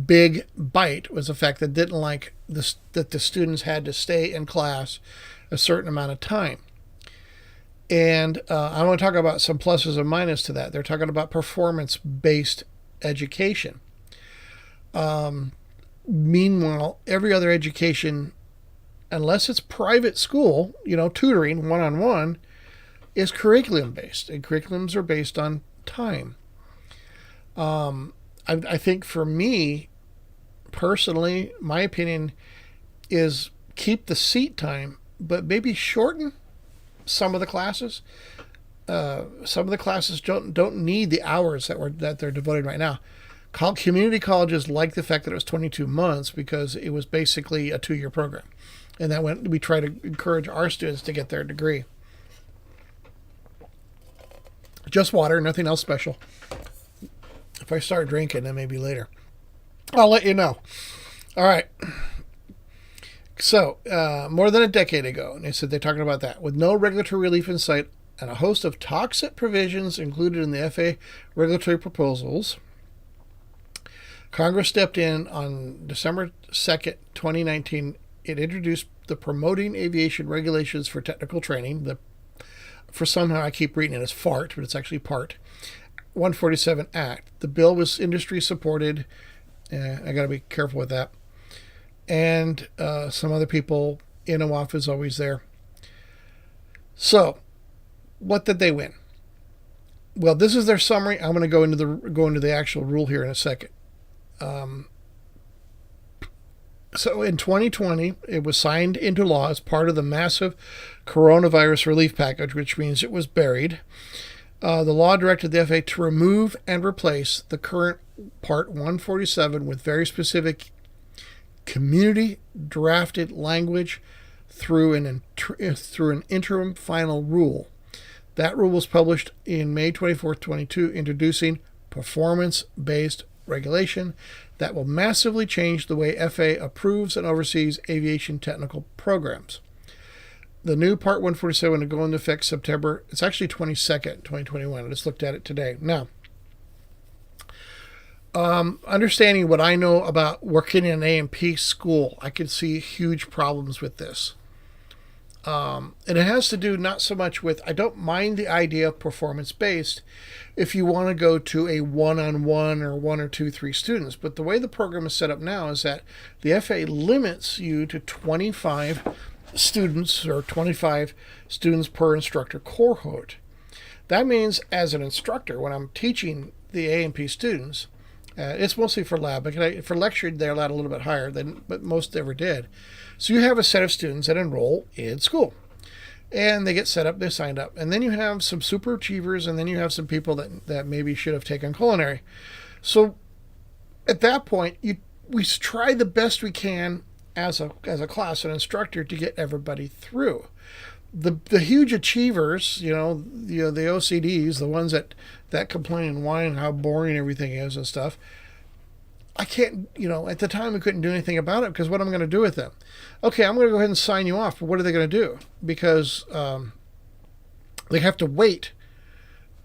Big bite was the fact that didn't like this, that the students had to stay in class a certain amount of time. And I want to talk about some pluses and minuses to that. They're talking about performance-based education. Meanwhile, every other education, unless it's private school, tutoring one-on-one, is curriculum-based. And curriculums are based on time. I think for me, personally, my opinion is keep the seat time, but maybe shorten some of the classes. Some of the classes don't need the hours that they're devoted right now. Community colleges like the fact that it was 22 months because it was basically a 2-year program, and we try to encourage our students to get their degree. Just water, nothing else special. If I start drinking, then maybe later. I'll let you know. All right. So, more than a decade ago, and they're talking about that, with no regulatory relief in sight and a host of toxic provisions included in the FAA regulatory proposals, Congress stepped in on December 2nd, 2019. It introduced the Promoting Aviation Regulations for Technical Training. For somehow I keep reading it as FART, but it's actually PART. 147 Act. The bill was industry supported. I got to be careful with that. And some other people, INOAF is always there. So, what did they win? Well, this is their summary. I'm going to go into the actual rule here in a second. So in 2020, it was signed into law as part of the massive coronavirus relief package, which means it was buried. The law directed the FAA to remove and replace the current Part 147 with very specific community drafted language through an interim final rule. That rule was published in May 24th, 22, introducing performance-based regulation that will massively change the way FAA approves and oversees aviation technical programs. The new Part 147 will go into effect September, it's actually 22nd, 2021. I just looked at it today. Now, understanding what I know about working in an A&P school, I could see huge problems with this. And it has to do not so much with, I don't mind the idea of performance-based if you want to go to a one-on-one or 1 or 2, 3 students. But the way the program is set up now is that the FAA limits you to 25 students or 25 students per instructor cohort. That means as an instructor, when I'm teaching the A&P students, it's mostly for lab. But for lecture, they're allowed a little bit higher than what most ever did. So you have a set of students that enroll in school. And they get set up, they're signed up. And then you have some super achievers, and then you have some people that maybe should have taken culinary. So at that point, we try the best we can as a class, an instructor, to get everybody through. The huge achievers, the OCDs, the ones that complain and whine how boring everything is and stuff, I can't, at the time we couldn't do anything about it because what am I going to do with them? Okay, I'm going to go ahead and sign you off, but what are they going to do? Because they have to wait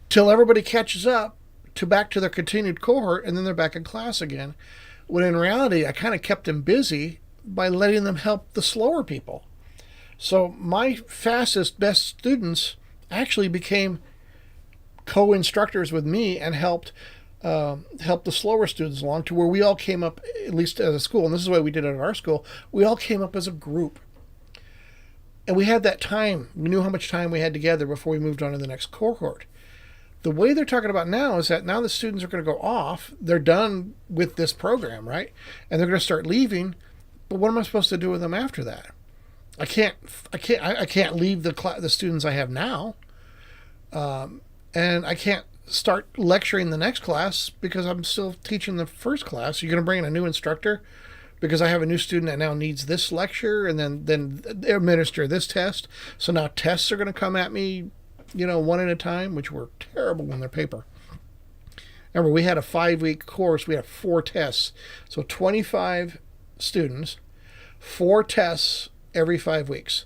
till everybody catches up back to their continued cohort, and then they're back in class again. When in reality, I kind of kept them busy by letting them help the slower people. So my fastest, best students actually became co-instructors with me and helped the slower students along to where we all came up, at least as a school, and this is why we did it at our school, we all came up as a group. And we had that time. We knew how much time we had together before we moved on to the next cohort. The way they're talking about now is that now the students are going to go off. They're done with this program, right? And they're going to start leaving. But what am I supposed to do with them after that? I can't leave the students I have now. And I can't start lecturing the next class because I'm still teaching the first class. You're going to bring in a new instructor because I have a new student that now needs this lecture, and then administer this test. So now tests are going to come at me, one at a time, which were terrible in their paper. Remember, we had a 5-week course. We had 4 tests. So 25 students, 4 tests every 5 weeks.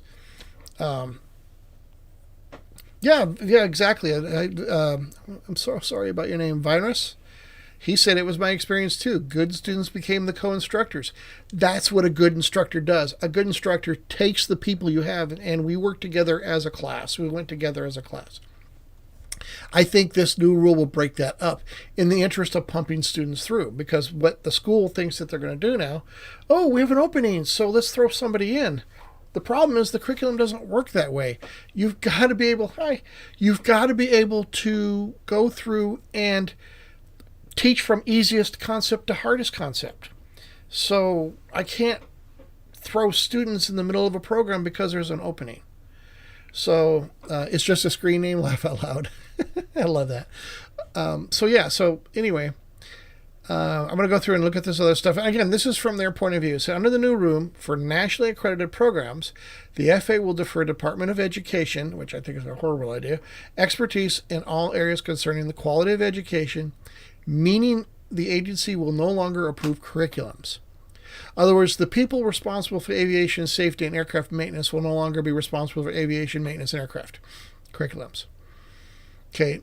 Yeah, exactly. I'm so sorry about your name, Virus. He said it was my experience too. Good students became the co-instructors. That's what a good instructor does. A good instructor takes the people you have, and we work together as a class. We went together as a class. I think this new rule will break that up in the interest of pumping students through, because what the school thinks that they're going to do now, we have an opening, so let's throw somebody in. The problem is the curriculum doesn't work that way. You've got to be able to go through and teach from easiest concept to hardest concept. So I can't throw students in the middle of a program because there's an opening. So it's just a screen name, laugh out loud. I love that. So anyway, I'm going to go through and look at this other stuff. And again, this is from their point of view. So under the new rule, for nationally accredited programs, the FAA will defer Department of Education, which I think is a horrible idea, expertise in all areas concerning the quality of education, meaning the agency will no longer approve curriculums. In other words, the people responsible for aviation safety and aircraft maintenance will no longer be responsible for aviation maintenance and aircraft curriculums. Okay,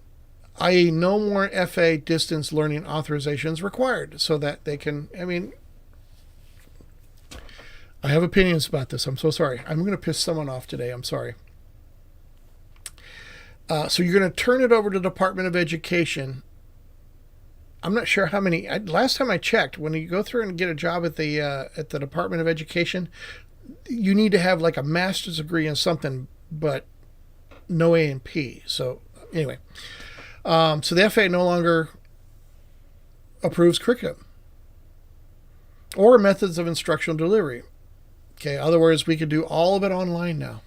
i.e. no more FAA distance learning authorizations required, so that they can, I have opinions about this. I'm so sorry. I'm going to piss someone off today. I'm sorry. So you're going to turn it over to the Department of Education. I'm not sure how many. Last time I checked, when you go through and get a job at the Department of Education, you need to have like a master's degree in something, but no A&P. So anyway, so the FAA no longer approves curriculum. or methods of instructional delivery. Okay, in other words, we could do all of it online now.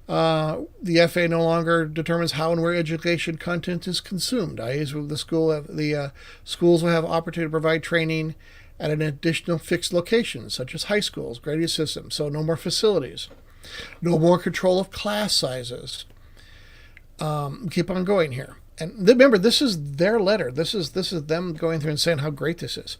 The FAA no longer determines how and where education content is consumed. The schools will have opportunity to provide training at an additional fixed location, such as high schools, grading systems. So no more facilities, no more control of class sizes. Keep on going here. And remember, this is their letter. This is them going through and saying how great this is.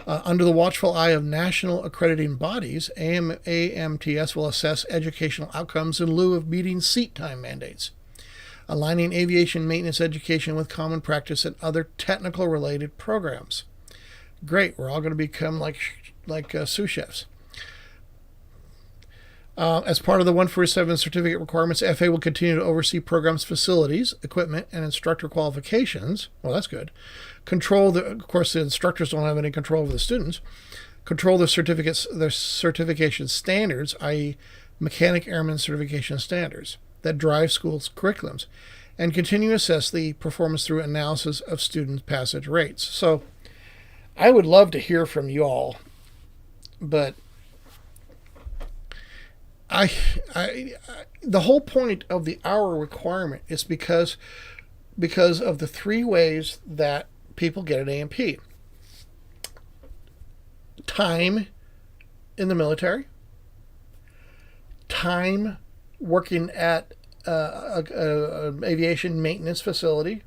Under the watchful eye of national accrediting bodies, AMTS will assess educational outcomes in lieu of meeting seat time mandates, aligning aviation maintenance education with common practice and other technical related programs. Great, we're all going to become like sous chefs. As part of the 147 certificate requirements, FAA will continue to oversee programs, facilities, equipment, and instructor qualifications. Well, that's good. Of course, the instructors don't have any control over the students. Control the certification standards, i.e., mechanic airman certification standards that drive schools' curriculums, and continue to assess the performance through analysis of student passage rates. So, I would love to hear from you all, but the whole point of the hour requirement is because of the three ways that people get an A&P. Time in the military, time working at an aviation maintenance facility,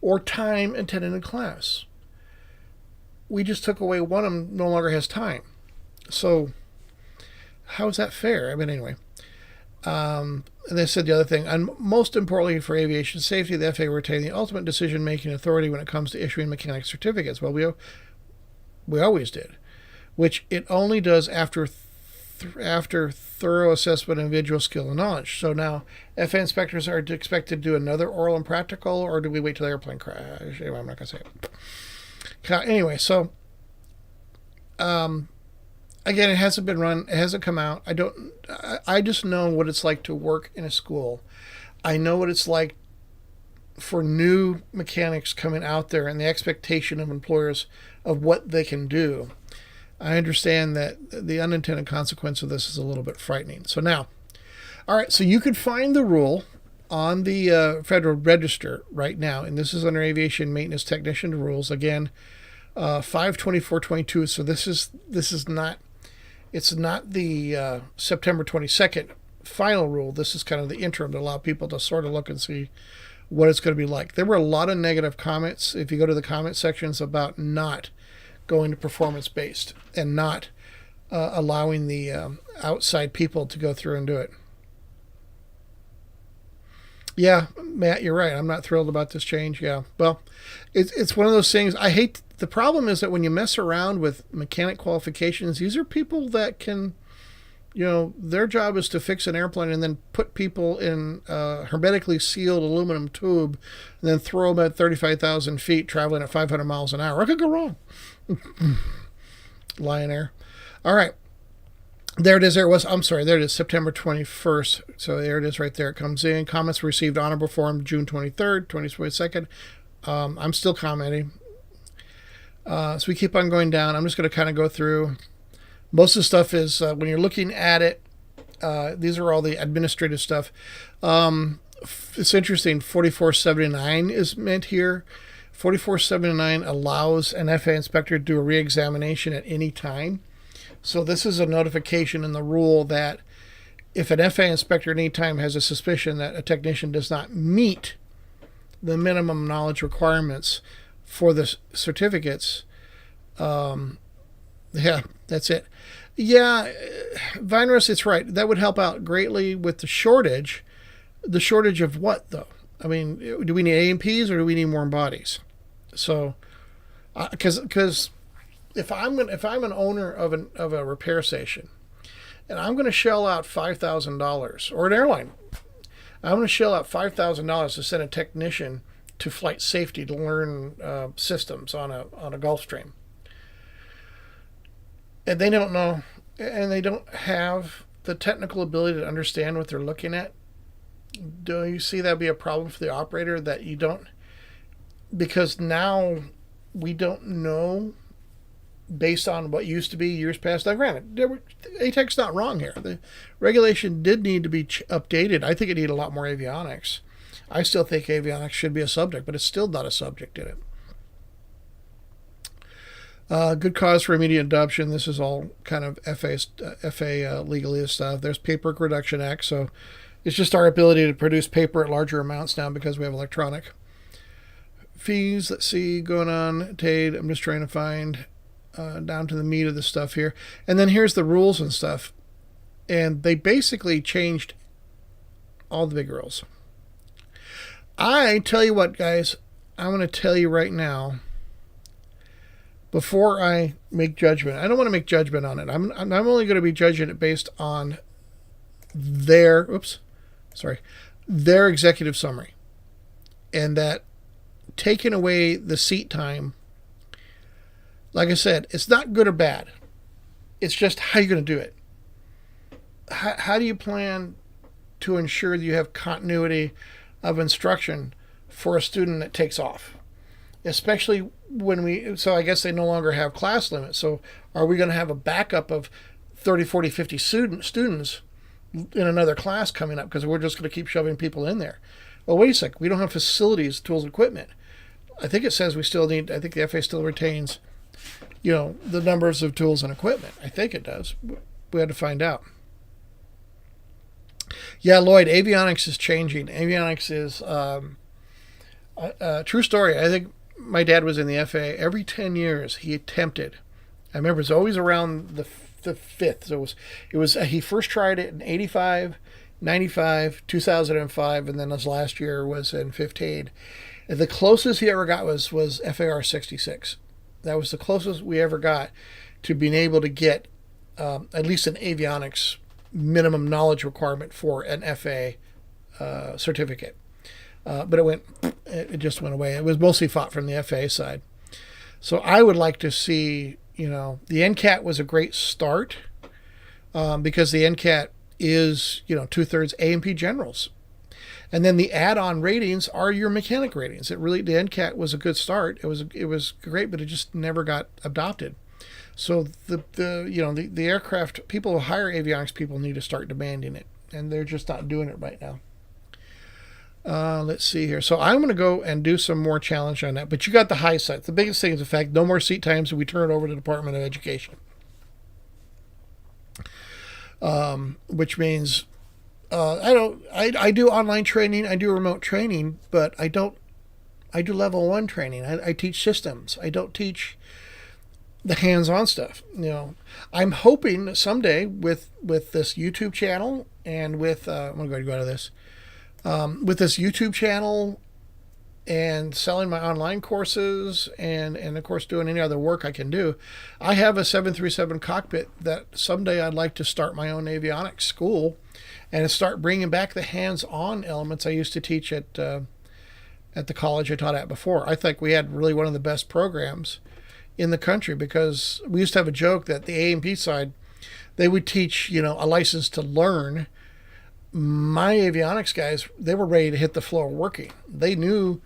or time attending a class. We just took away one of them, no longer has time. So how is that fair? I mean, anyway. And they said the other thing, and most importantly for aviation safety, the FAA retain the ultimate decision-making authority when it comes to issuing mechanic certificates. Well, we always did, which it only does after thorough assessment of individual skill and knowledge. So now, FAA inspectors are expected to do another oral and practical, or do we wait till the airplane crash? Anyway, I'm not going to say it. Anyway, so again, it hasn't been run. It hasn't come out. I just know what it's like to work in a school. I know what it's like for new mechanics coming out there and the expectation of employers of what they can do. I understand that the unintended consequence of this is a little bit frightening. So now, all right, so you could find the rule on the Federal Register right now, and this is under Aviation Maintenance Technician Rules. Again, 5/24/22. So this is not. It's not the September 22nd final rule. This is kind of the interim to allow people to sort of look and see what it's going to be like. There were a lot of negative comments, if you go to the comment sections, about not going to performance-based and not allowing the outside people to go through and do it. Yeah, Matt, you're right. I'm not thrilled about this change. Yeah, well, it's one of those things. The problem is that when you mess around with mechanic qualifications, these are people that can, their job is to fix an airplane and then put people in a hermetically sealed aluminum tube and then throw them at 35,000 feet traveling at 500 miles an hour. What could go wrong? Lion Air. All right. There it is. There it is, September 21st. So there it is right there. It comes in. Comments received honorable form June 23rd, 2022. I'm still commenting. So we keep on going down. I'm just going to kind of go through. Most of the stuff is, when you're looking at it, these are all the administrative stuff. It's interesting. 4479 is meant here. 4479 allows an FAA inspector to do a reexamination at any time. So this is a notification in the rule that if an FAA inspector at any time has a suspicion that a technician does not meet the minimum knowledge requirements for the certificates, yeah, that's it. Yeah, Vinrus, it's right. That would help out greatly with the shortage. The shortage of what, though? I mean, do we need A&Ps or do we need more bodies? So, because if I'm an owner of a repair station, and I'm going to shell out $5,000, or an airline, I'm going to shell out $5,000 to send a technician to flight safety to learn systems on a Gulfstream, and they don't know, and they don't have the technical ability to understand what they're looking at. Do you see that be a problem for the operator, that you don't? Because now we don't know based on what used to be years past. Now, granted, ATEC's not wrong here. The regulation did need to be updated. I think it needed a lot more avionics. I still think avionics should be a subject, but it's still not a subject in it. Good cause for immediate adoption. This is all kind of FAA legally stuff. There's Paperwork Reduction Act, so it's just our ability to produce paper at larger amounts now because we have electronic. Fees, let's see, going on. TAID, I'm just trying to find down to the meat of the stuff here. And then here's the rules and stuff. And they basically changed all the big rules. I tell you what, guys, I'm going to tell you right now, before I make judgment, I don't want to make judgment on it. I'm only going to be judging it based on their executive summary. And that taking away the seat time, like I said, it's not good or bad. It's just how you're going to do it. How do you plan to ensure that you have continuity of instruction for a student that takes off? Especially so I guess they no longer have class limits. So are we going to have a backup of 30, 40, 50 students in another class coming up because we're just going to keep shoving people in there? Well, wait a sec. We don't have facilities, tools, equipment. I think it says we still need, I think the FAA still retains, the numbers of tools and equipment. I think it does. We had to find out. Yeah, Lloyd, avionics is changing. Avionics is a true story. I think my dad was in the FAA. Every 10 years, he attempted. I remember it was always around the fifth. So it was he first tried it in 85, 95, 2005, and then his last year was in 15. The closest he ever got was FAR 66. That was the closest we ever got to being able to get at least an avionics minimum knowledge requirement for an FAA certificate. But it just went away. It was mostly fought from the FAA side. So I would like to see, the NCAT was a great start because the NCAT is, 2/3 A&P generals. And then the add-on ratings are your mechanic ratings. The NCAT was a good start. It was great, but it just never got adopted. So the aircraft people who hire avionics people need to start demanding it, and they're just not doing it right now. Let's see here. So I'm going to go and do some more challenge on that. But you got the high side. The biggest thing is the fact no more seat times, and we turn it over to the Department of Education, which means I do online training, I do remote training, but I do level 1 training. I teach systems. I don't teach the hands-on stuff. I'm hoping that someday with this YouTube channel and with I'm going to go out of this. With this YouTube channel and selling my online courses and of course doing any other work I can do, I have a 737 cockpit that someday I'd like to start my own avionics school and start bringing back the hands-on elements I used to teach at the college I taught at before. I think we had really one of the best programs in the country because we used to have a joke that the A&P side, they would teach, a license to learn. My avionics guys, they were ready to hit the floor working. They knew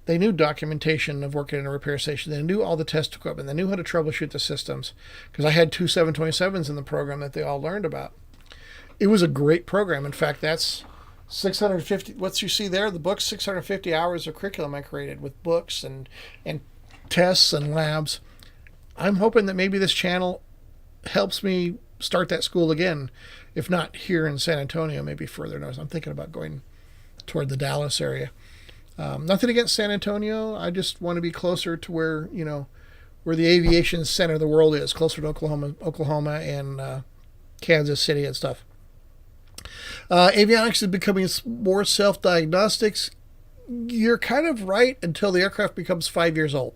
documentation of working in a repair station. They knew all the test equipment. They knew how to troubleshoot the systems because I had 2 727s in the program that they all learned about. It was a great program. In fact, that's 650. What you see there, the book, 650 hours of curriculum I created with books and tests and labs. I'm hoping that maybe this channel helps me start that school again. If not here in San Antonio, maybe further north. I'm thinking about going toward the Dallas area. Nothing against San Antonio. I just want to be closer to where the aviation center of the world is, closer to Oklahoma and Kansas City and stuff. Avionics is becoming more self-diagnostics. You're kind of right until the aircraft becomes 5 years old.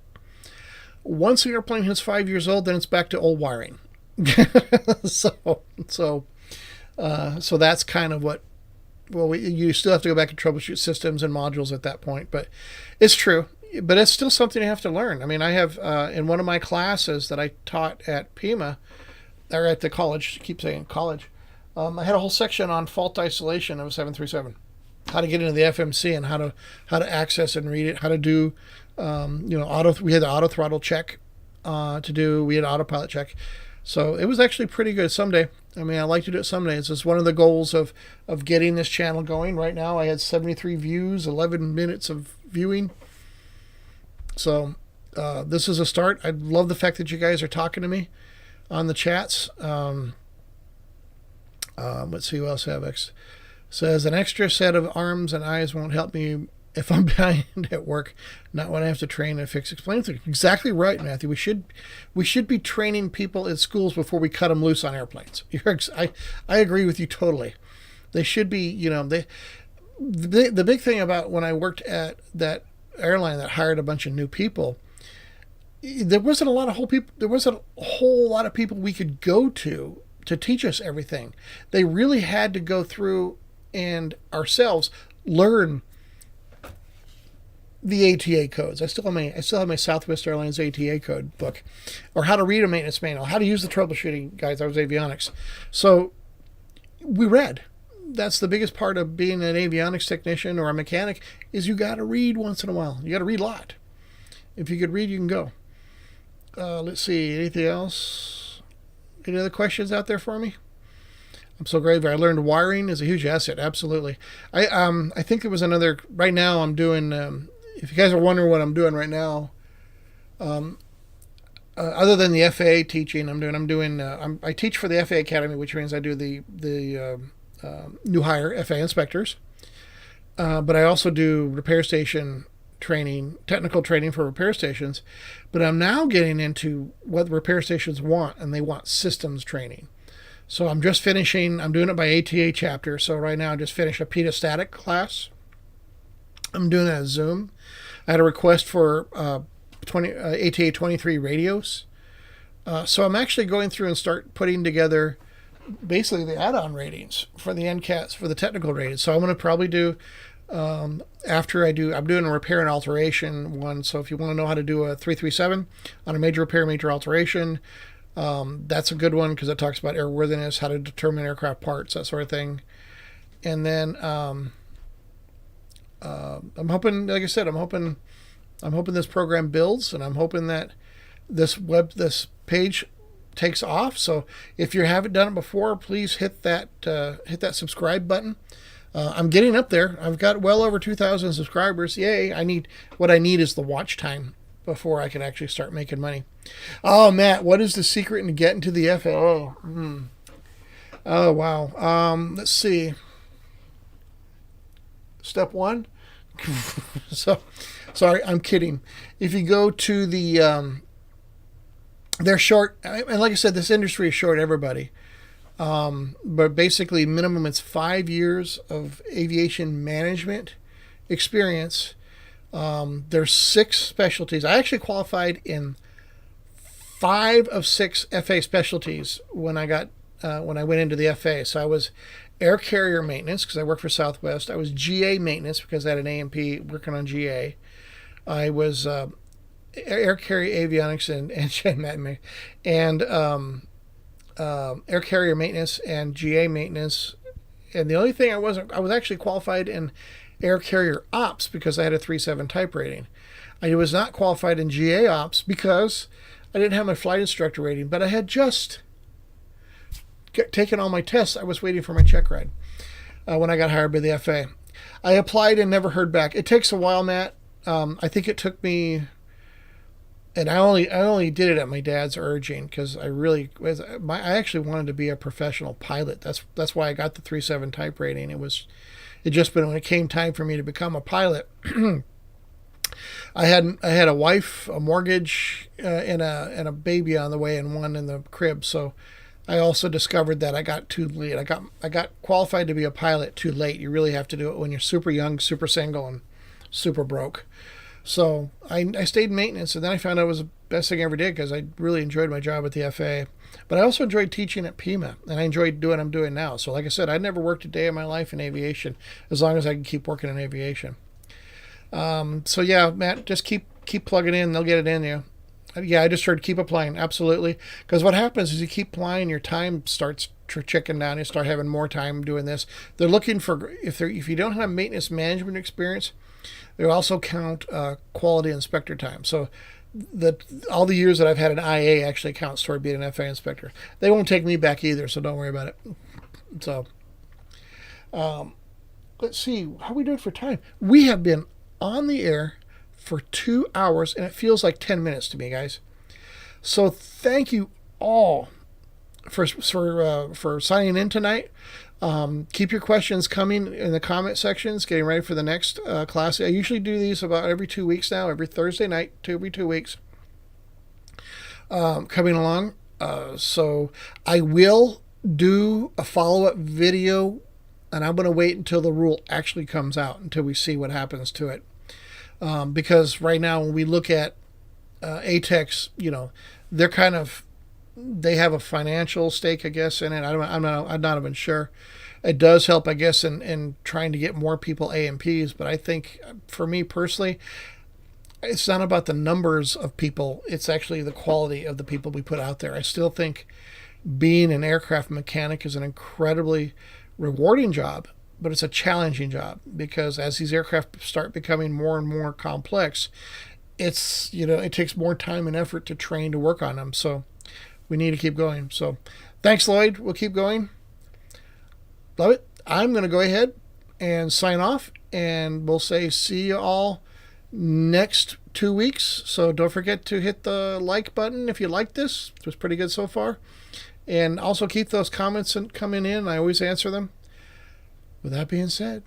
Once the airplane hits 5 years old, then it's back to old wiring. So that's kind of what. Well, you still have to go back and troubleshoot systems and modules at that point, but it's true. But it's still something you have to learn. I mean, I have in one of my classes that I taught at Pima, or at the college. I keep saying college. I had a whole section on fault isolation of a 737, how to get into the FMC and how to access and read it, how to do, auto. We had the auto throttle check to do. We had autopilot check. So it was actually pretty good someday. I mean, I like to do it someday. It's just one of the goals of getting this channel going. Right now, I had 73 views, 11 minutes of viewing. So this is a start. I love the fact that you guys are talking to me on the chats. Let's see who else I have. Says an extra set of arms and eyes won't help me if I'm behind at work, not when I have to train and fix explain things. Exactly right, Matthew. We should be training people in schools before we cut them loose on airplanes. I agree with you totally. They should be, you know, the big thing about when I worked at that airline that hired a bunch of new people, there wasn't a whole lot of people we could go to teach us everything. They really had to go through and ourselves learn the ATA codes. I still have my Southwest Airlines ATA code book, or how to read a maintenance manual, how to use the troubleshooting guides. I was avionics, so we read. That's the biggest part of being an avionics technician or a mechanic, is you got to read once in a while. You got to read a lot. If you could read, you can go. Let's see, anything else? Any other questions out there for me? I'm so grateful. I learned wiring is a huge asset. Absolutely. I think there was another. Right now, I'm doing. If you guys are wondering what I'm doing right now, other than the FAA teaching, I teach for the FAA Academy, which means I do the new hire FAA inspectors. But I also do repair station training, technical training for repair stations. But I'm now getting into what repair stations want, and they want systems training. So I'm just finishing. I'm doing it by ATA chapter. So right now I just finished a pedostatic class. I'm doing it as Zoom. I had a request for ATA 23 radios. So I'm actually going through and start putting together basically the add-on ratings for the NCATs, for the technical ratings. So I'm going to probably do, I'm doing a repair and alteration one. So if you want to know how to do a 337 on a major repair, major alteration, that's a good one because it talks about airworthiness, how to determine aircraft parts, that sort of thing. And then I'm hoping, like I said, I'm hoping this program builds, and I'm hoping that this page takes off. So if you haven't done it before, please hit that subscribe button. I'm getting up there. I've got well over 2,000 subscribers. Yay! What I need is the watch time before I can actually start making money. Oh, Matt, what is the secret in getting to the FAA? Oh, wow. Let's see. Step one. So, sorry, I'm kidding. If you go to they're short, and like I said, this industry is short everybody. But basically, minimum it's 5 years of aviation management experience. There's 6 specialties. I actually qualified in 5 of 6 FA specialties when I went into the FA. So I was air carrier maintenance because I worked for Southwest. I was GA maintenance because I had an A&P working on GA. I was air carrier avionics and air carrier maintenance and GA maintenance. And the only thing I was actually qualified in air carrier ops because I had a 3.7 type rating. I was not qualified in GA ops because I didn't have my flight instructor rating, but I had just taken all my tests. I was waiting for my check ride when I got hired by the FAA. I applied and never heard back. It takes a while, Matt. I think it took me, and I only did it at my dad's urging because I actually wanted to be a professional pilot. That's why I got the 3.7 type rating. But when it came time for me to become a pilot, I had a wife, a mortgage, and a baby on the way, and one in the crib. So I also discovered that I got too late. I got qualified to be a pilot too late. You really have to do it when you're super young, super single, and super broke. So I stayed in maintenance, and then I found out it was the best thing I ever did because I really enjoyed my job at the FAA. But I also enjoyed teaching at Pima, and I enjoyed doing what I'm doing now. So like I said, I never worked a day in my life in aviation as long as I can keep working in aviation. So yeah, Matt, just keep plugging in. They'll get it in you. Yeah, I just heard keep applying. Absolutely. Because what happens is you keep applying, your time starts chicken down. You start having more time doing this. They're looking for, if you don't have maintenance management experience, they also count quality inspector time. So all the years that I've had an IA actually counts toward being an FAA inspector. They won't take me back either, so don't worry about it. So, let's see how we doing for time. We have been on the air for 2 hours, and it feels like 10 minutes to me, guys. So thank you all for signing in tonight. Keep your questions coming in the comment sections. Getting ready for the next class. I usually do these about every 2 weeks now, every Thursday night, every 2 weeks. Coming along. So I will do a follow-up video, and I'm going to wait until the rule actually comes out, until we see what happens to it. Because right now, when we look at ATEX, they're they have a financial stake, I guess, in it. I'm not even sure. It does help, I guess, in trying to get more people A&Ps. But I think, for me personally, it's not about the numbers of people. It's actually the quality of the people we put out there. I still think being an aircraft mechanic is an incredibly rewarding job, but it's a challenging job, because as these aircraft start becoming more and more complex, it takes more time and effort to train to work on them. So we need to keep going. So thanks, Lloyd. We'll keep going. Love it. I'm going to go ahead and sign off, and we'll say see you all next 2 weeks. So don't forget to hit the like button if you like this. It was pretty good so far. And also keep those comments coming in. I always answer them. With that being said,